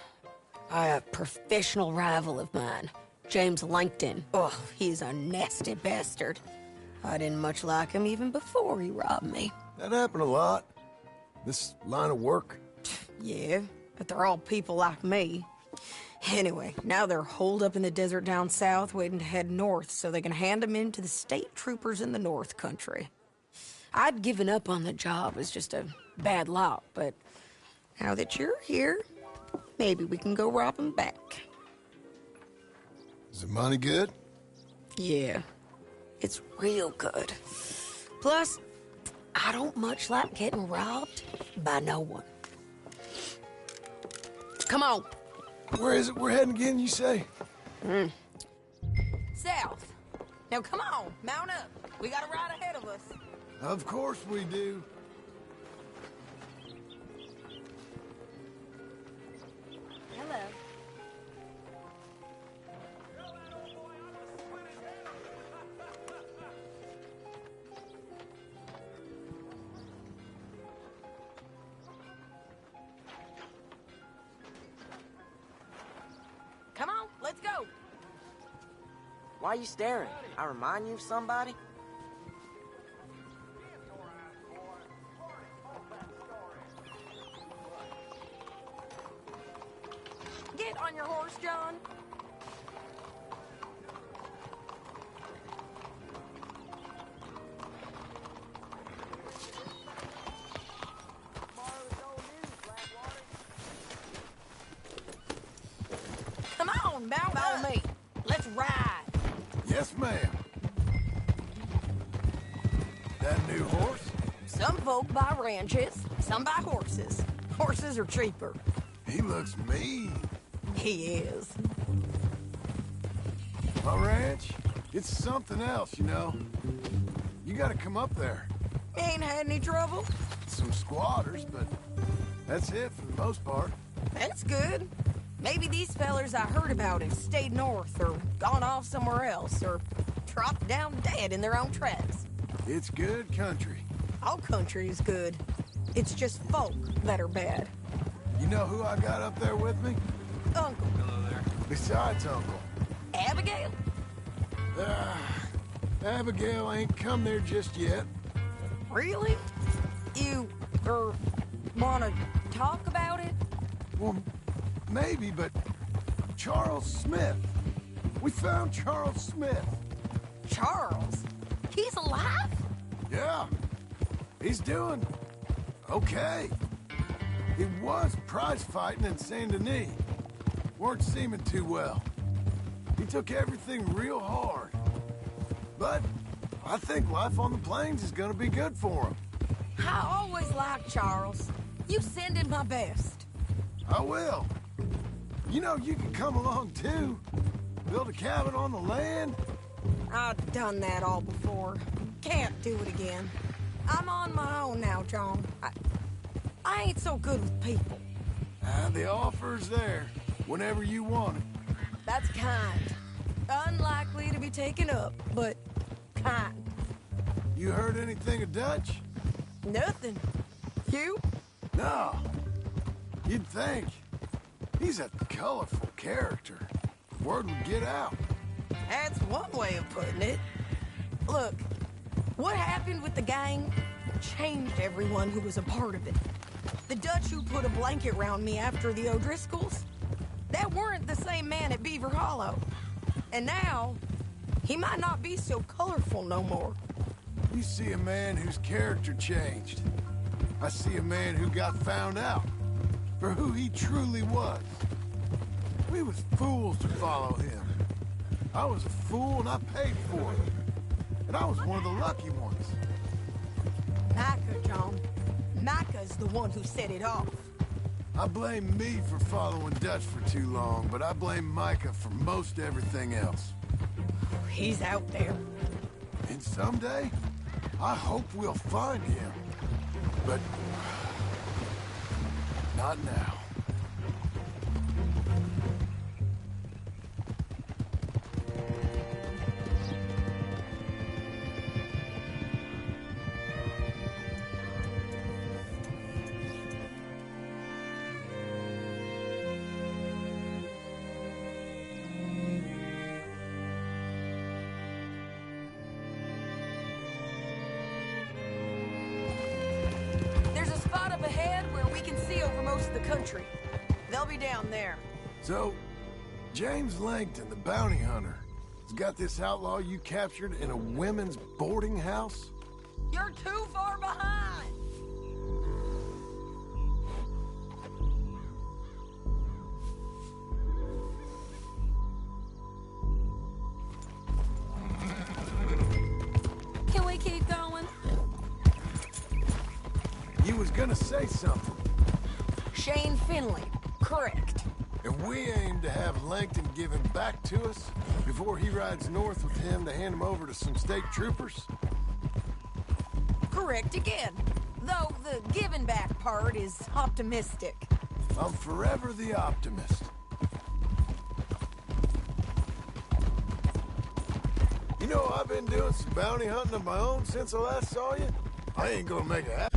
by a professional rival of mine, James Langton. Oh, he's a nasty bastard. I didn't much like him even before he robbed me. That happened a lot. This line of work. Yeah, but they're all people like me. Anyway, now they're holed up in the desert down south waiting to head north so they can hand them in to the state troopers in the north country. I'd given up on the job as just a bad lot, but now that you're here, maybe we can go rob them back. Is the money good? Yeah, it's real good. Plus, I don't much like getting robbed by no one. Come on. Where is it we're heading again, you say? South. Now come on, mount up. We got a ride ahead of us. Of course we do. Hello. Come on, let's go. Why are you staring? I remind you of somebody? Get on your horse, John. Come on, follow me. Let's ride. Yes, ma'am. That new horse? Some folk buy ranches, some buy horses. Horses are cheaper. He looks mean. He is. My ranch, it's something else, you know. You gotta come up there. Ain't had any trouble? Some squatters, but that's it for the most part. That's good. Maybe these fellers I heard about have stayed north or gone off somewhere else or dropped down dead in their own tracks. It's good country. All country is good. It's just folk that are bad. You know who I got up there with me? Uncle. Hello there. Besides Uncle. Abigail? Abigail ain't come there just yet. Really? You, wanna talk about it? Well, maybe, but Charles Smith. We found Charles Smith. Charles? He's alive? Yeah. He's doing okay. He was prize fighting in Saint Denis. Weren't seeming too well. He took everything real hard. But I think life on the plains is gonna be good for him. I always liked Charles. You send him my best. I will. You know, you can come along too. Build a cabin on the land. I've done that all before. Can't do it again. I'm on my own now, John. I ain't so good with people. The offer's there whenever you want it. That's kind. Unlikely to be taken up, but kind. You heard anything of Dutch? Nothing. You? No. You'd think. He's a colorful character. Word would get out. That's one way of putting it. Look, what happened with the gang changed everyone who was a part of it. The Dutch who put a blanket round me after the O'Driscolls, that weren't the same man at Beaver Hollow. And now, he might not be so colorful no more. You see a man whose character changed. I see a man who got found out for who he truly was. We was fools to follow him. I was a fool and I paid for it. And I was one of the lucky ones. Micah, John. Micah's the one who set it off. I blame me for following Dutch for too long, but I blame Micah for most everything else. He's out there. And someday, I hope we'll find him. But not now. Country. They'll be down there. So, James Langton, the bounty hunter, has got this outlaw you captured in a women's boarding house? You're too far behind! Can we keep going? You was gonna say something. Shane Finley, correct. And we aim to have Langton give him back to us before he rides north with him to hand him over to some state troopers? Correct again. Though the giving back part is optimistic. I'm forever the optimist. You know, I've been doing some bounty hunting of my own since I last saw you. I ain't gonna make it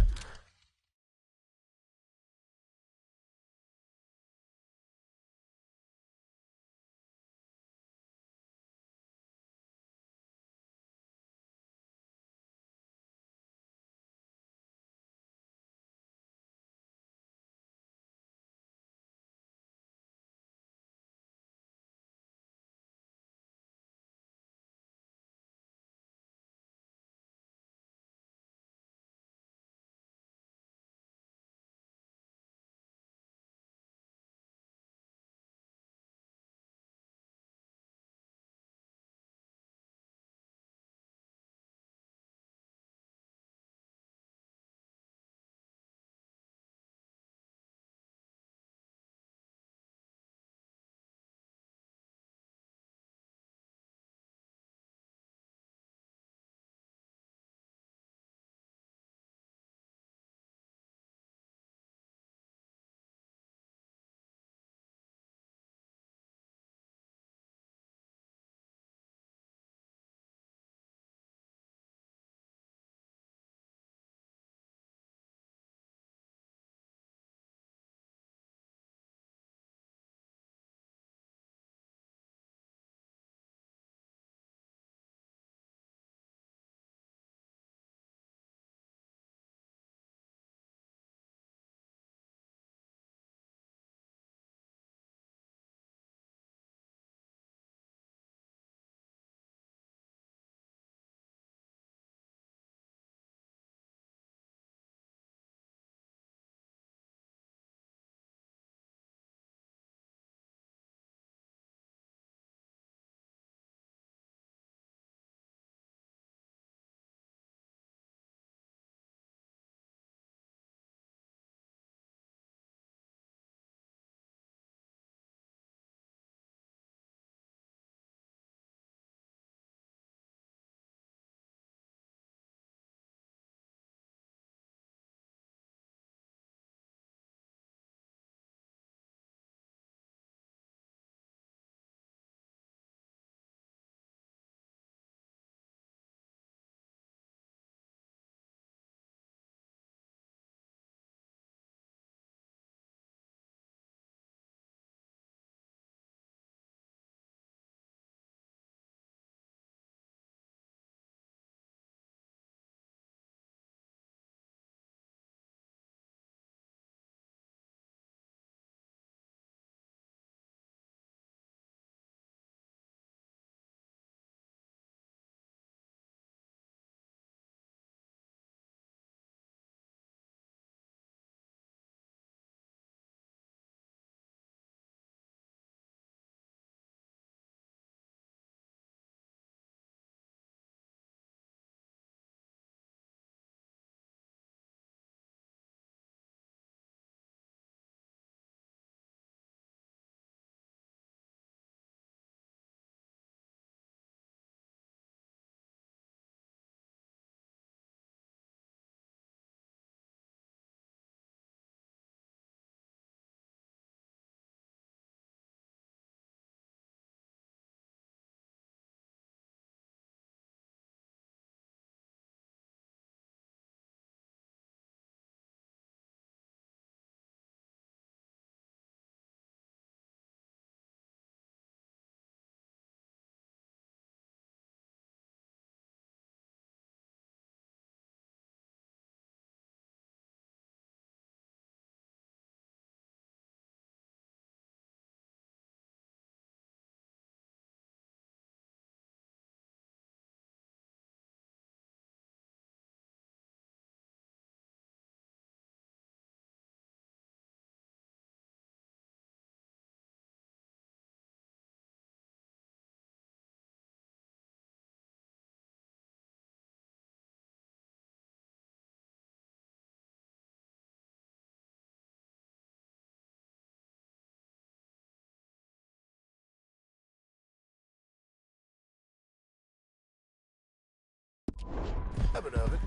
Habit of it.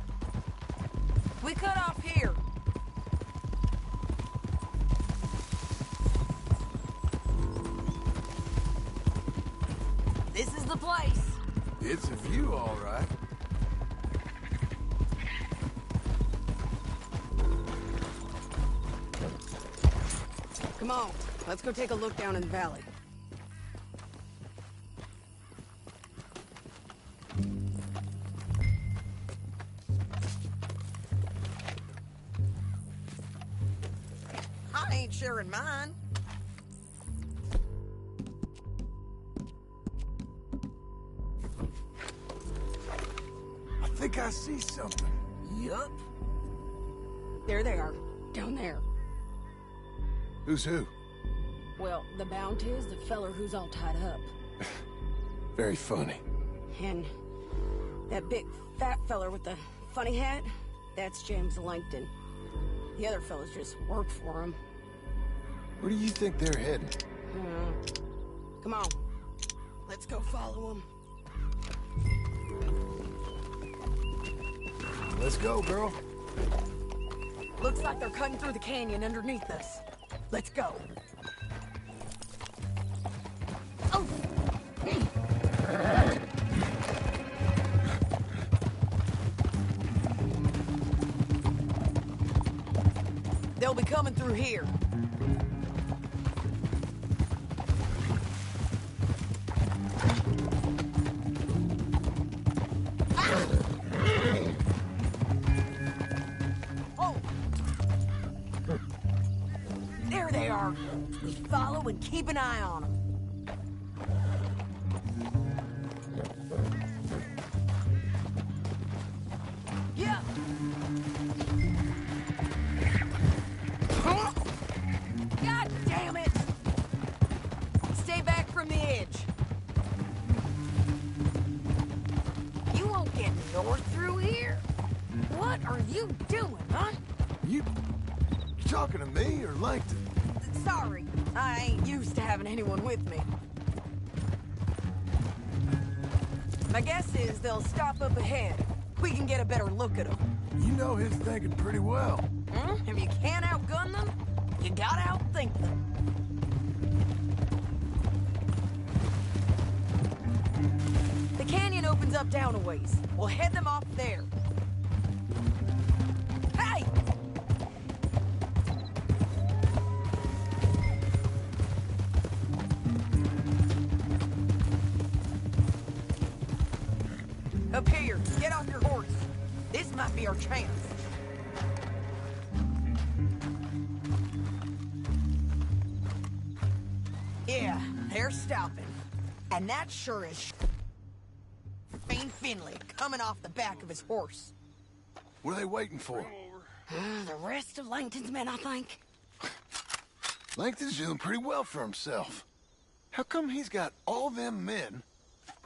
We cut off here. This is the place. It's a view, all right. Come on, let's go take a look down in the valley. I ain't sharing mine. I think I see something. Yup. There they are, down there. Who's who? Well, the bounty is the feller who's all tied up. Very funny. And that big fat feller with the funny hat, that's James Langton. The other fellas just work for him. Where do you think they're heading? Come on, let's go follow them. Let's go, girl. Looks like they're cutting through the canyon underneath us. Let's go. Oh! They'll be coming through here. There they are. We follow and keep an eye on them. Yeah. God damn it! Stay back from the edge. You won't get north through here? What are you doing, huh? You talking to me or Langton? Sorry, I ain't used to having anyone with me. My guess is they'll stop up ahead. We can get a better look at them. You know his thinking pretty well. If you can't outgun them, you gotta outthink them. The canyon opens up down a ways. We'll head them off there. Hey! Up here, get off your horse. This might be our chance. Yeah, they're stopping. And that sure is Shane Finley coming off the back of his horse. What are they waiting for? The rest of Langton's men, I think. Langton's doing pretty well for himself. How come he's got all them men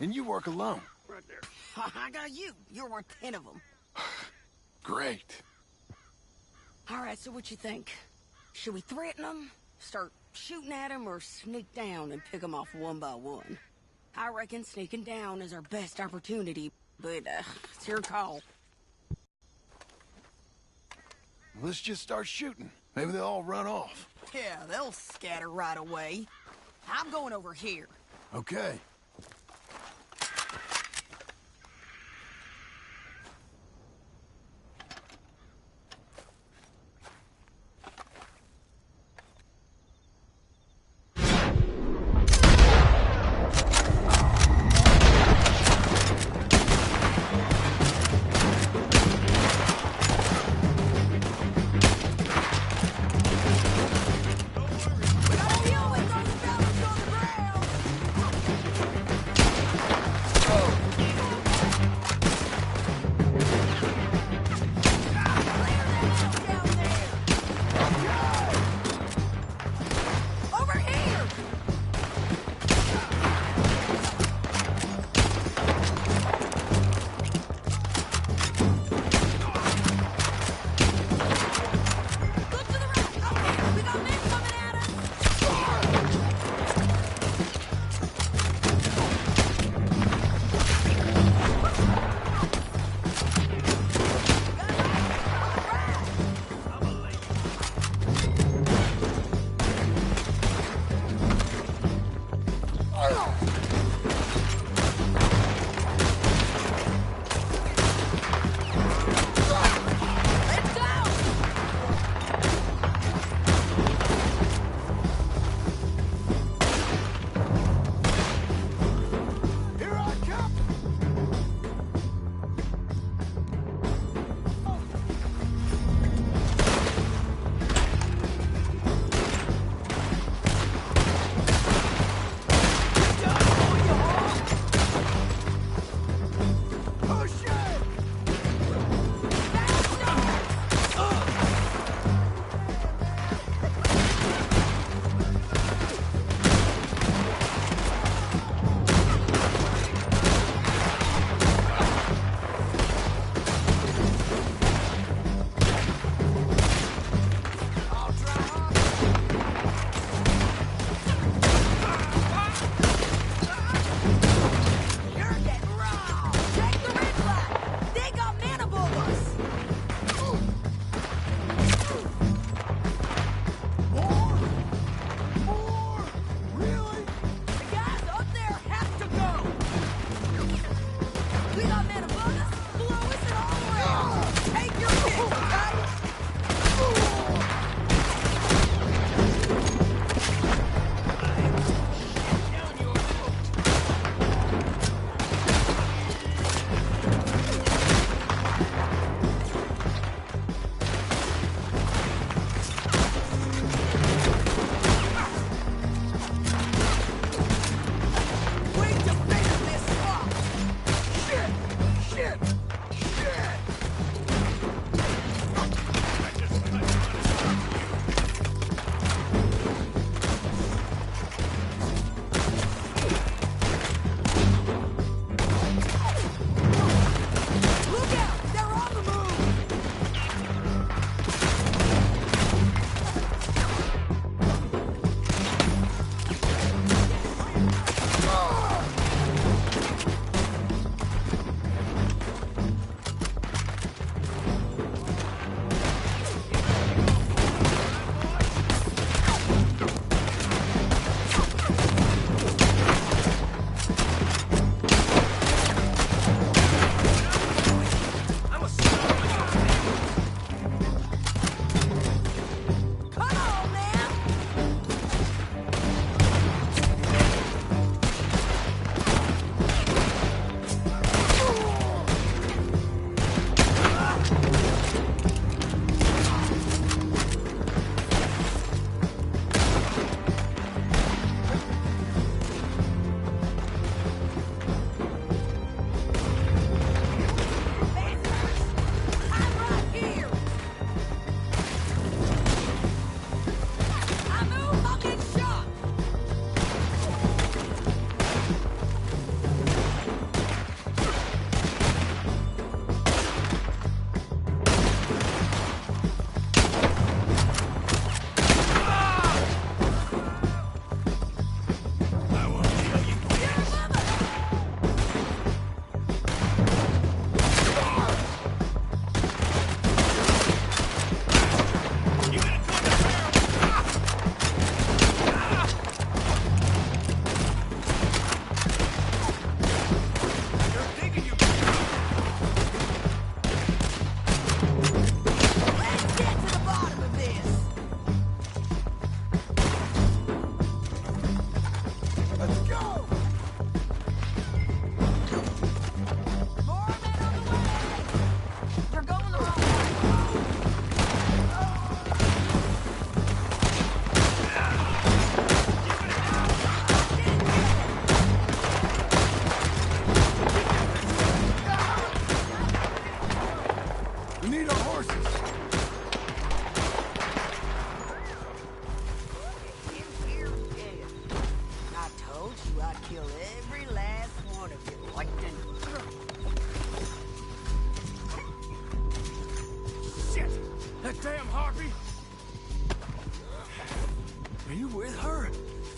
and you work alone? Right there. I got you. You're worth 10 of them. Great. All right, so what you think? Should we threaten them, start shooting at them, or sneak down and pick them off one by one? I reckon sneaking down is our best opportunity, but it's your call. Let's just start shooting. Maybe they'll all run off. Yeah, they'll scatter right away. I'm going over here. Okay.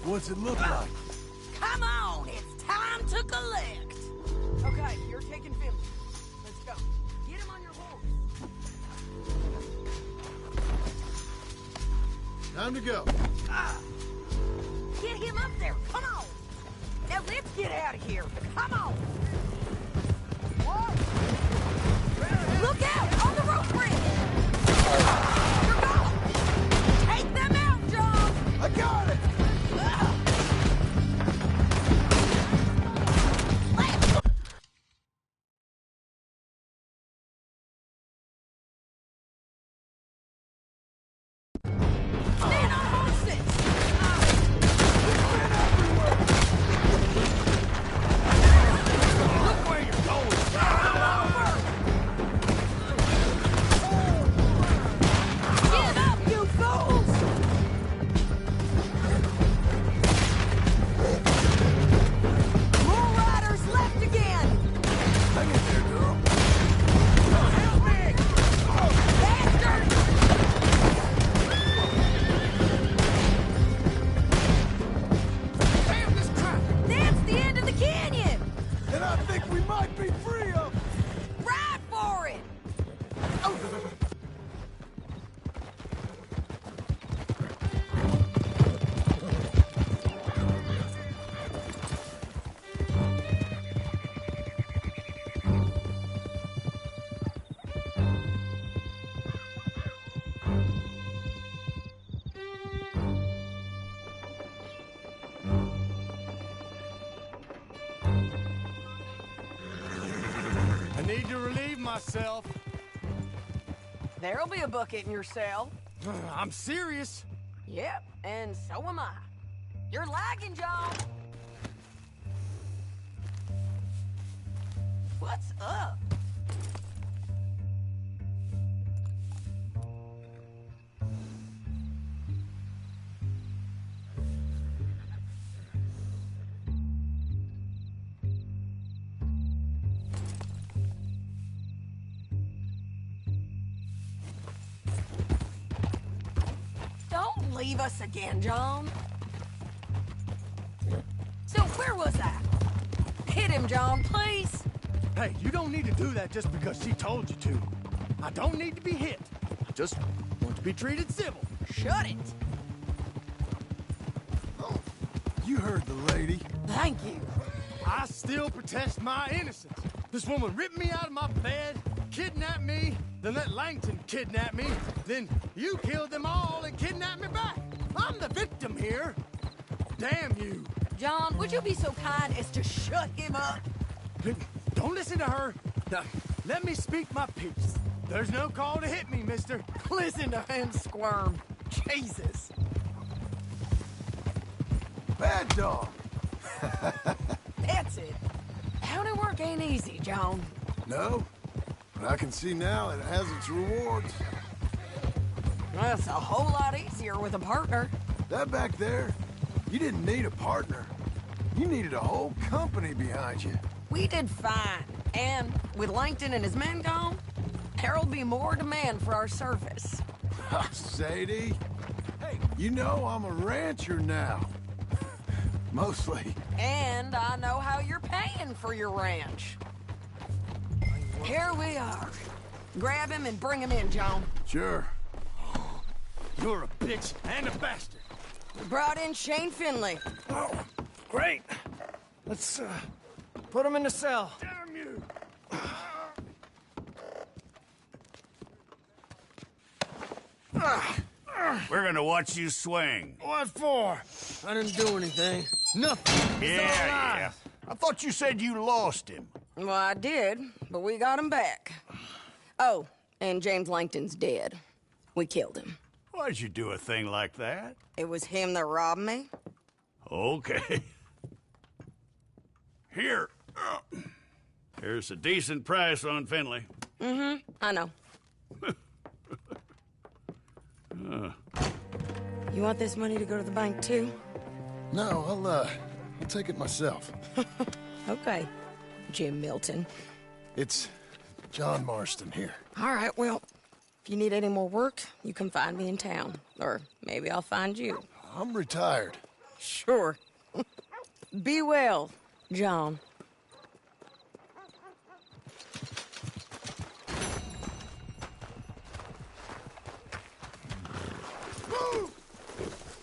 What's it look like? Come on, it's time to collect. Okay, you're taking Finley. Let's go. Get him on your horse. Time to go. Get him up there. Come on. Now let's get out of here. Come on. What? Look out on the rope bridge. You're gone. Take them out, John. I got it. Stand on horses. Look where you're going. Get up, you fools. More riders left again. Hang in there, girl. Help me! Bastard! Damn this crap! That's the end of the canyon. And I think we might be free of... Ride for it. Oh. I need to relieve myself. There'll be a bucket in your cell. I'm serious. Yep, and so am I. You're lagging, John. What's up? Don't leave us again, John. So where was I? Hit him, John, please. Hey, you don't need to do that just because she told you to. I don't need to be hit. I just want to be treated civil. Shut it. You heard the lady. Thank you. I still protest my innocence. This woman ripped me out of my bed, kidnapped me, then let Langton kidnap me, then you killed them all and kidnapped me back. I'm the victim here. Damn you. John, would you be so kind as to shut him up? Don't listen to her. Now, let me speak my piece. There's no call to hit me, mister. Listen to him squirm. Jesus. Bad dog. That's it. County work ain't easy, John. No, but I can see now it has its rewards. Well, it's a whole lot easier with a partner. That back there, you didn't need a partner. You needed a whole company behind you. We did fine. And with Langton and his men gone, there'll be more demand for our service. Sadie, hey, you know I'm a rancher now. Mostly. And I know how you're paying for your ranch. Here we are. Grab him and bring him in, John. Sure. You're a bitch and a bastard. We brought in Shane Finley. Oh, great. Let's, put him in the cell. Damn you! We're gonna watch you swing. What for? I didn't do anything. Nothing. It's all lies. I thought you said you lost him. Well, I did, but we got him back. Oh, and James Langton's dead. We killed him. Why'd you do a thing like that? It was him that robbed me. Okay. Here. Here's a decent price on Finley. Mm-hmm, I know. You want this money to go to the bank, too? No, I'll take it myself. Okay, Jim Milton. It's John Marston here. All right, well, if you need any more work, you can find me in town. Or maybe I'll find you. I'm retired. Sure. Be well, John.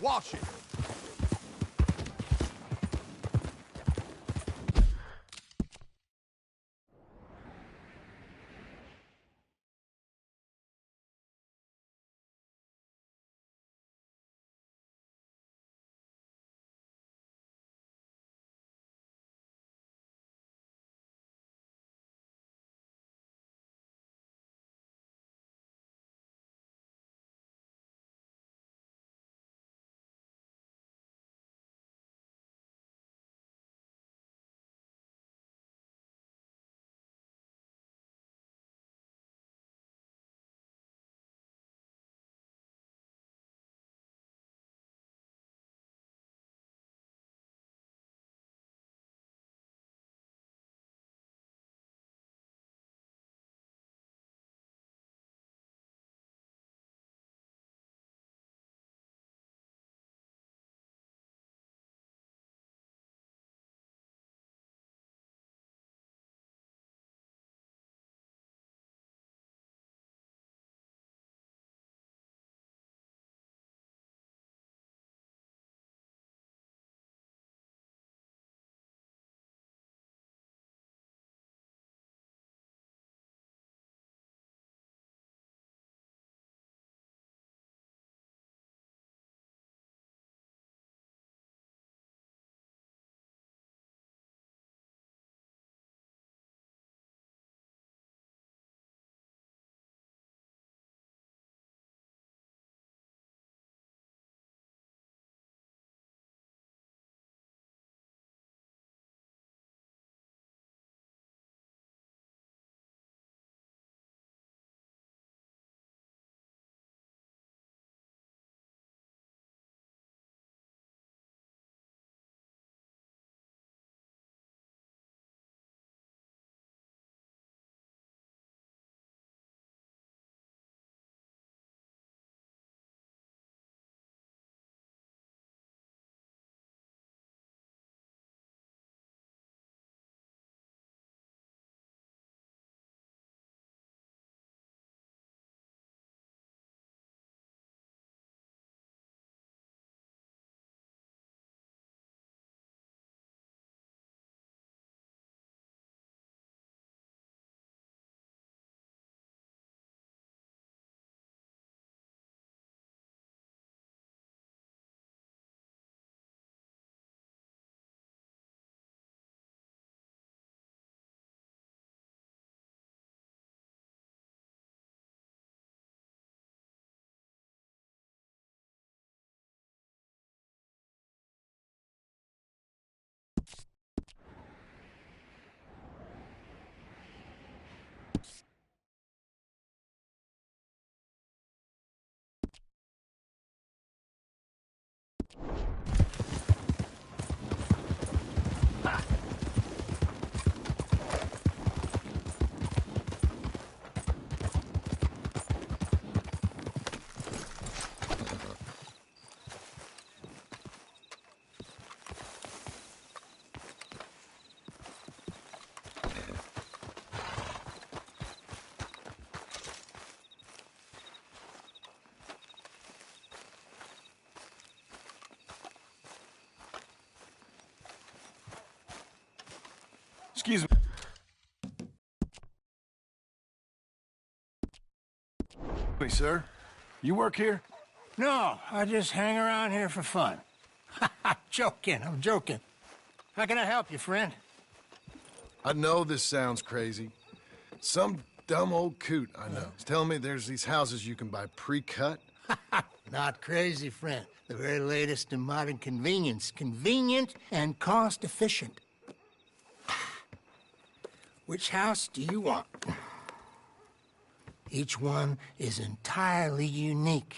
Wash it. Excuse me, sir. You work here? No, I just hang around here for fun. I'm joking. How can I help you, friend? I know this sounds crazy. Some dumb old coot I know is telling me there's these houses you can buy pre-cut. Not crazy, friend. The very latest in modern convenience. Convenient and cost-efficient. Which house do you want? Each one is entirely unique,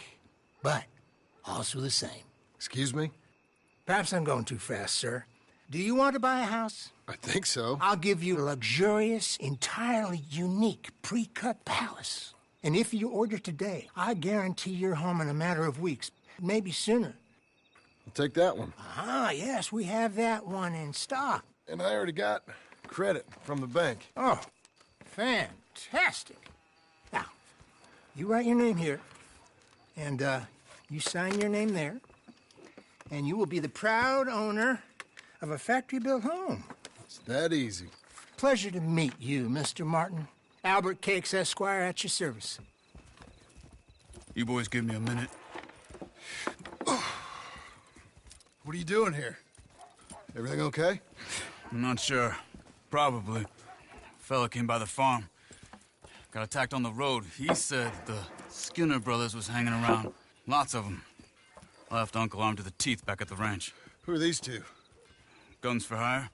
but also the same. Excuse me? Perhaps I'm going too fast, sir. Do you want to buy a house? I think so. I'll give you a luxurious, entirely unique pre-cut palace. And if you order today, I guarantee you're home in a matter of weeks, maybe sooner. I'll take that one. Ah, yes, we have that one in stock. And I already got credit from the bank. Oh, fantastic. Now, you write your name here, and you sign your name there, and you will be the proud owner of a factory-built home. It's that easy. Pleasure to meet you, Mr. Martin. Albert Cakes, Esquire, at your service. You boys give me a minute. What are you doing here? Everything okay? I'm not sure. Probably. Fella came by the farm. Got attacked on the road. He said the Skinner brothers was hanging around. Lots of them. Left Uncle armed to the teeth back at the ranch. Who are these two? Guns for hire.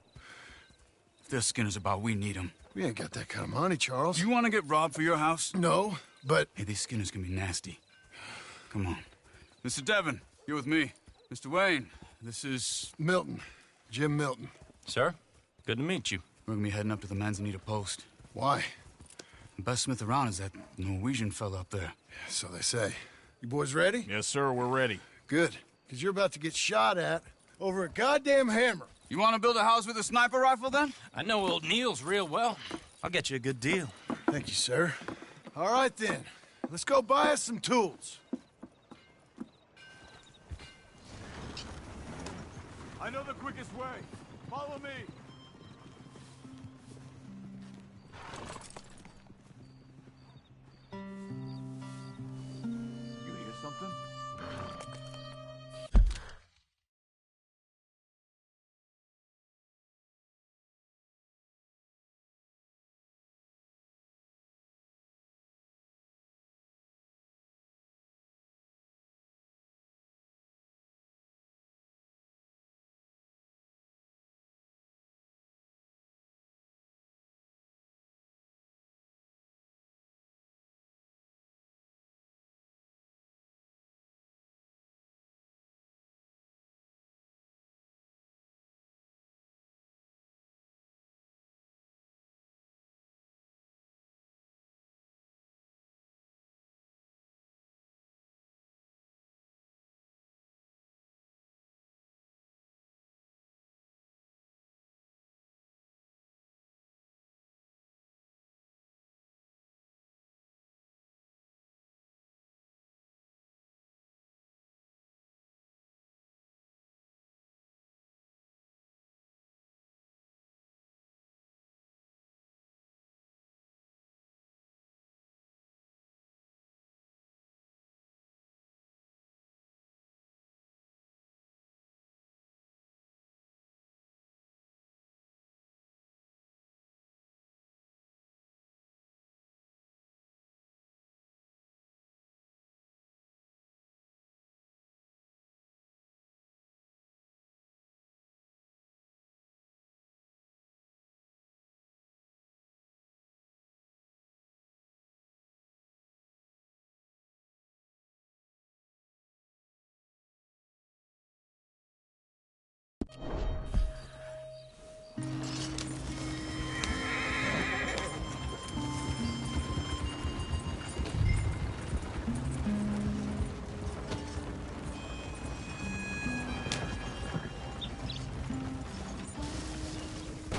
If they're Skinner's about, we need them. We ain't got that kind of money, Charles. You want to get robbed for your house? No, but... Hey, these Skinners can be nasty. Come on. Mr. Devon, you're with me. Mr. Wayne, this is... Milton. Jim Milton. Sir, good to meet you. We're gonna be heading up to the Manzanita post. Why? The best smith around is that Norwegian fella up there. So they say. You boys ready? Yes, sir, we're ready. Good. Because you're about to get shot at over a goddamn hammer. You want to build a house with a sniper rifle, then? I know old Neil's real well. I'll get you a good deal. Thank you, sir. All right, then. Let's go buy us some tools. I know the quickest way. Follow me. You hear something?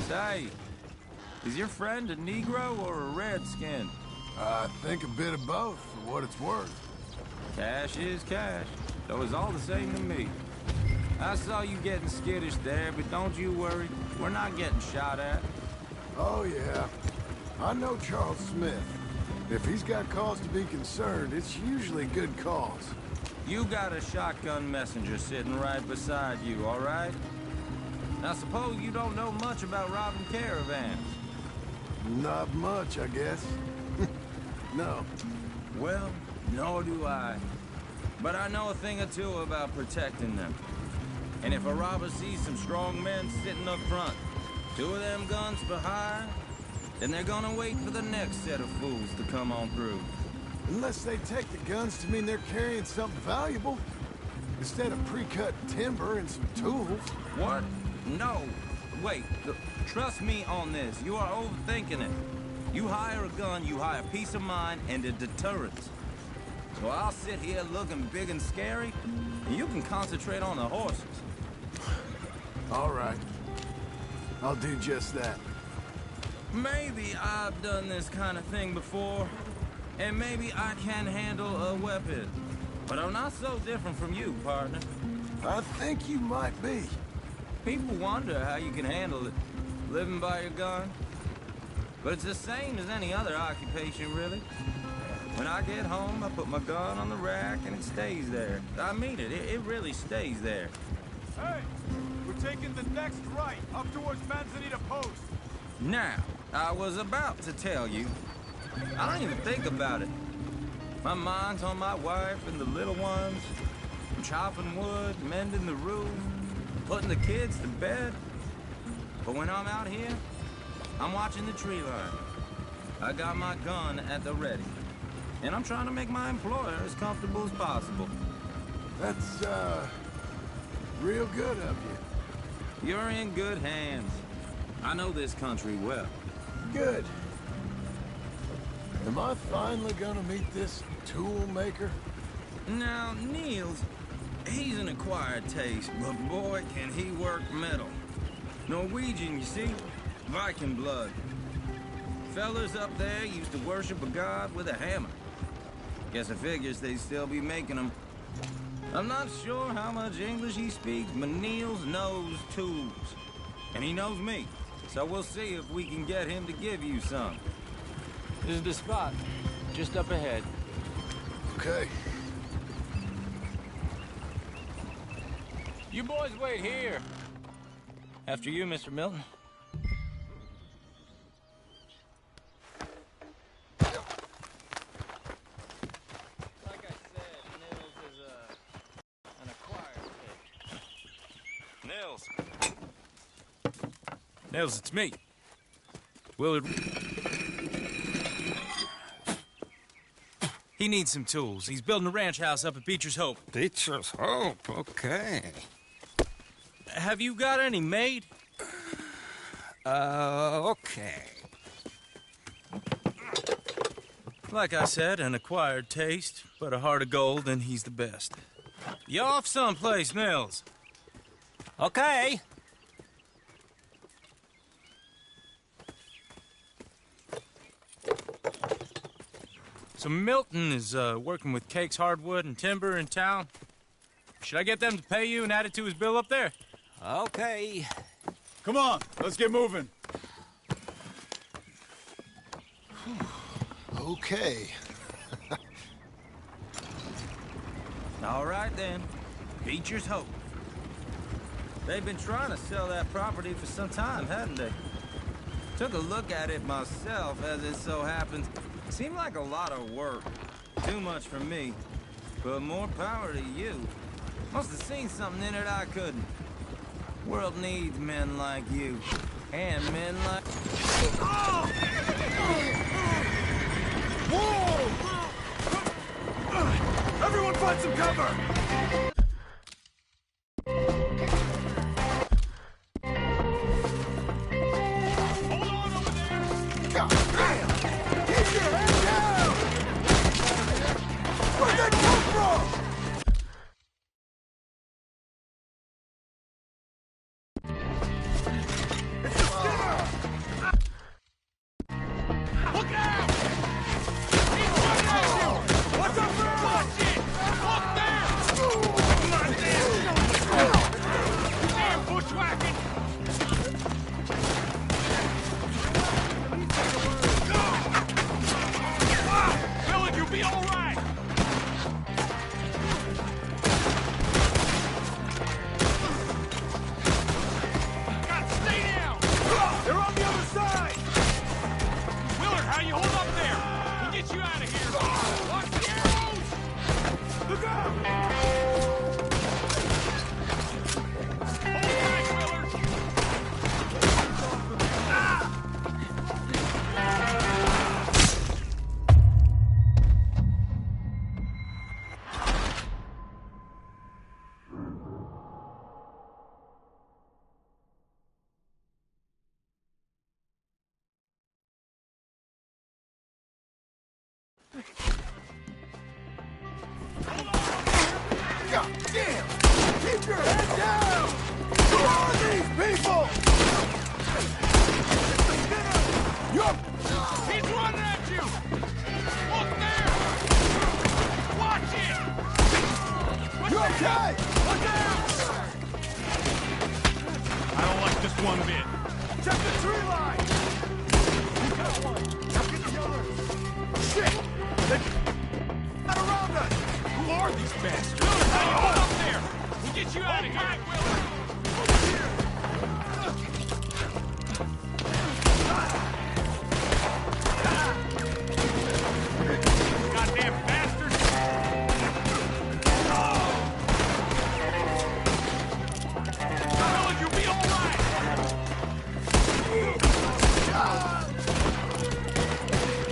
Say, is your friend a Negro or a Redskin? I think a bit of both, for what it's worth. Cash is cash, though it's all the same to me. I saw you getting skittish there, but don't you worry. We're not getting shot at. Oh, yeah. I know Charles Smith. If he's got cause to be concerned, it's usually good cause. You got a shotgun messenger sitting right beside you, all right? Now, suppose you don't know much about robbing caravans. Not much, I guess. No. Well, nor do I. But I know a thing or two about protecting them. And if a robber sees some strong men sitting up front, 2 of them guns for hire, then they're gonna wait for the next set of fools to come on through. Unless they take the guns to mean they're carrying something valuable. Instead of pre-cut timber and some tools. What? No. Wait. Trust me on this. You are overthinking it. You hire a gun, you hire peace of mind and a deterrent. So I'll sit here looking big and scary, and you can concentrate on the horses. All right. I'll do just that. Maybe I've done this kind of thing before, and maybe I can handle a weapon. But I'm not so different from you, partner. I think you might be. People wonder how you can handle it, living by your gun. But it's the same as any other occupation, really. When I get home, I put my gun on the rack and it stays there. I mean it, it really stays there. Hey, we're taking the next right, up towards Manzanita Post. Now, I was about to tell you, I don't even think about it. My mind's on my wife and the little ones. I'm chopping wood, mending the roof, putting the kids to bed. But when I'm out here, I'm watching the tree line. I got my gun at the ready. And I'm trying to make my employer as comfortable as possible. That's, real good of you. You're in good hands. I know this country well. Good. Am I finally gonna meet this tool maker? Now, Niels, he's an acquired taste, but boy, can he work metal. Norwegian, you see? Viking blood. Fellers up there used to worship a god with a hammer. Guess I figures they'd still be making them. I'm not sure how much English he speaks, but Niels knows tools. And he knows me. So we'll see if we can get him to give you some. This is the spot, just up ahead. Okay. You boys wait here. After you, Mr. Milton. Like I said, Nils is an acquired taste. Nils. Nils, it's me. Willard. He needs some tools. He's building a ranch house up at Beecher's Hope. Beecher's Hope, okay. Have you got any made? Okay. Like I said, an acquired taste, but a heart of gold, and he's the best. You off someplace, Nils? Okay. So Milton is working with Cake's Hardwood and Timber in town. Should I get them to pay you and add it to his bill up there? Okay. Come on, let's get moving. Okay. All right, then. Beecher's Hope. They've been trying to sell that property for some time, hadn't they? Took a look at it myself, as it so happens. Seemed like a lot of work. Too much for me. But more power to you. Must have seen something in it I couldn't. World needs men like you. And men like... Oh! Whoa! Everyone find some cover! Watch it! Look down! your head down! Who are these people? You're... He's running at you! Look there! Watch it! You okay? Look out! I don't like this one bit. Check the tree line! You got one! Now get the others! Shit! They're not around us! Who are these bastards? Hold up there! We'll get you out of here! Over here! Goddamn bastards! Fellas, you'll be all right!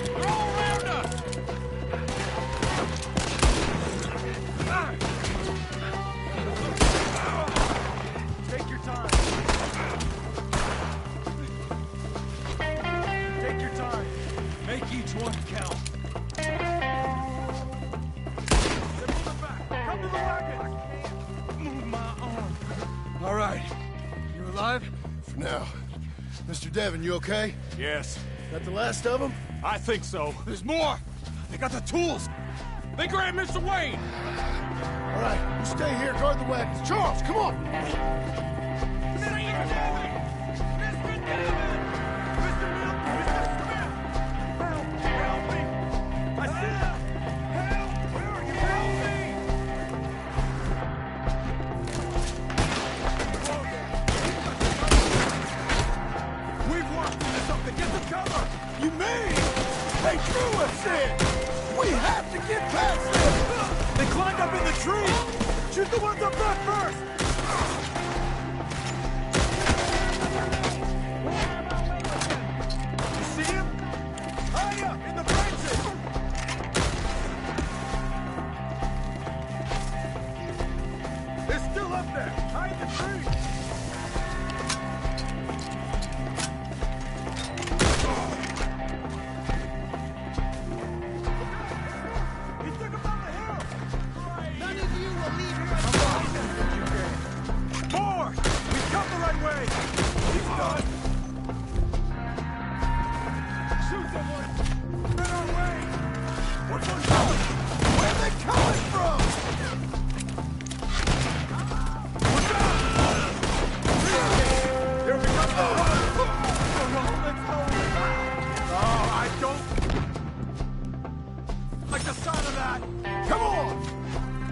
They're all around us! Take your time. Take your time. Make each one count. They're moving back. Come to the wagons. Move my arm. All right. You alive? For now. Mr. Devon, you okay? Yes. That the last of them? I think so. There's more! They got the tools! They grabbed Mr. Wayne! All right, you stay here, guard the wagons. Charles, come on! You mean they threw us in? We have to get past them! They climbed up in the tree! Shoot the ones up front first! You see him? High up in the branches! They're still up there! High in the tree!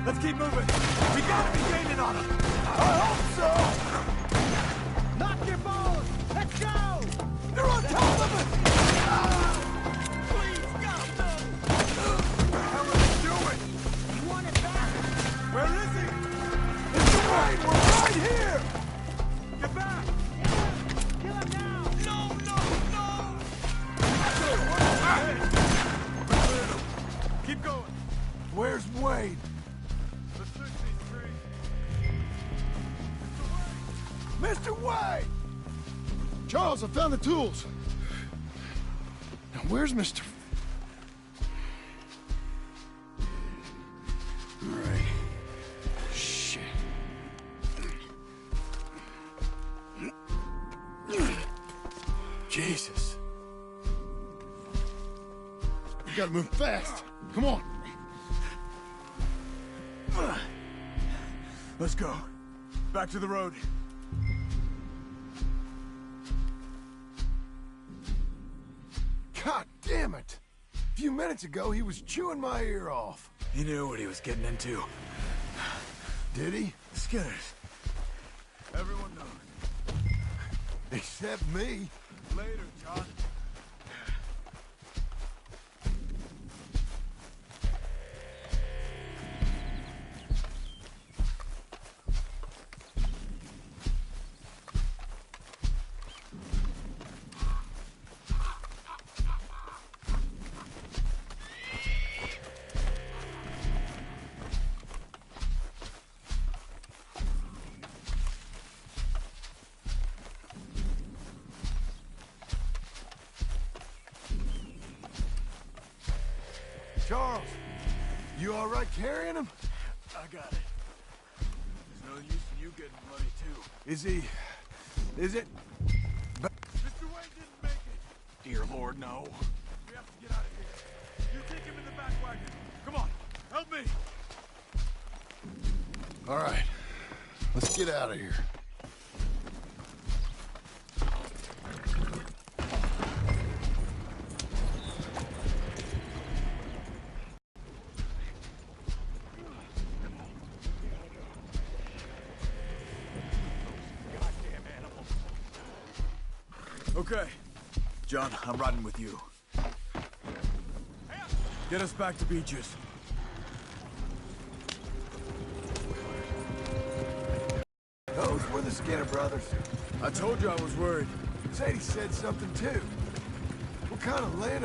Let's keep moving. We gotta be gaining on them. I hope so. Knock your balls. Let's go. They're on top of us. Please, God, no. What the hell are they doing? You want it back? Where is he? It's the way. We're right here. Get back. Kill him now. No. Keep going. Where's Wade? Mr. Wade! Charles, I found the tools. Now, where's Mr... All right. Shit. Jesus. We gotta move fast. Come on. Let's go. Back to the road. God damn it! A few minutes ago, he was chewing my ear off. He knew what he was getting into. Did he? Skinners. Everyone knows. Except me. Later, John. Charles, you all right carrying him? I got it. There's no use in you getting money too. Is he? Is it? Mr. Wayne didn't make it. Dear Lord, no. We have to get out of here. You take him in the back wagon. Come on, help me. All right, let's get out of here. Okay. John, I'm riding with you. Get us back to Beaches. Those were the Skinner brothers. I told you I was worried. Sadie said something too. What kind of land have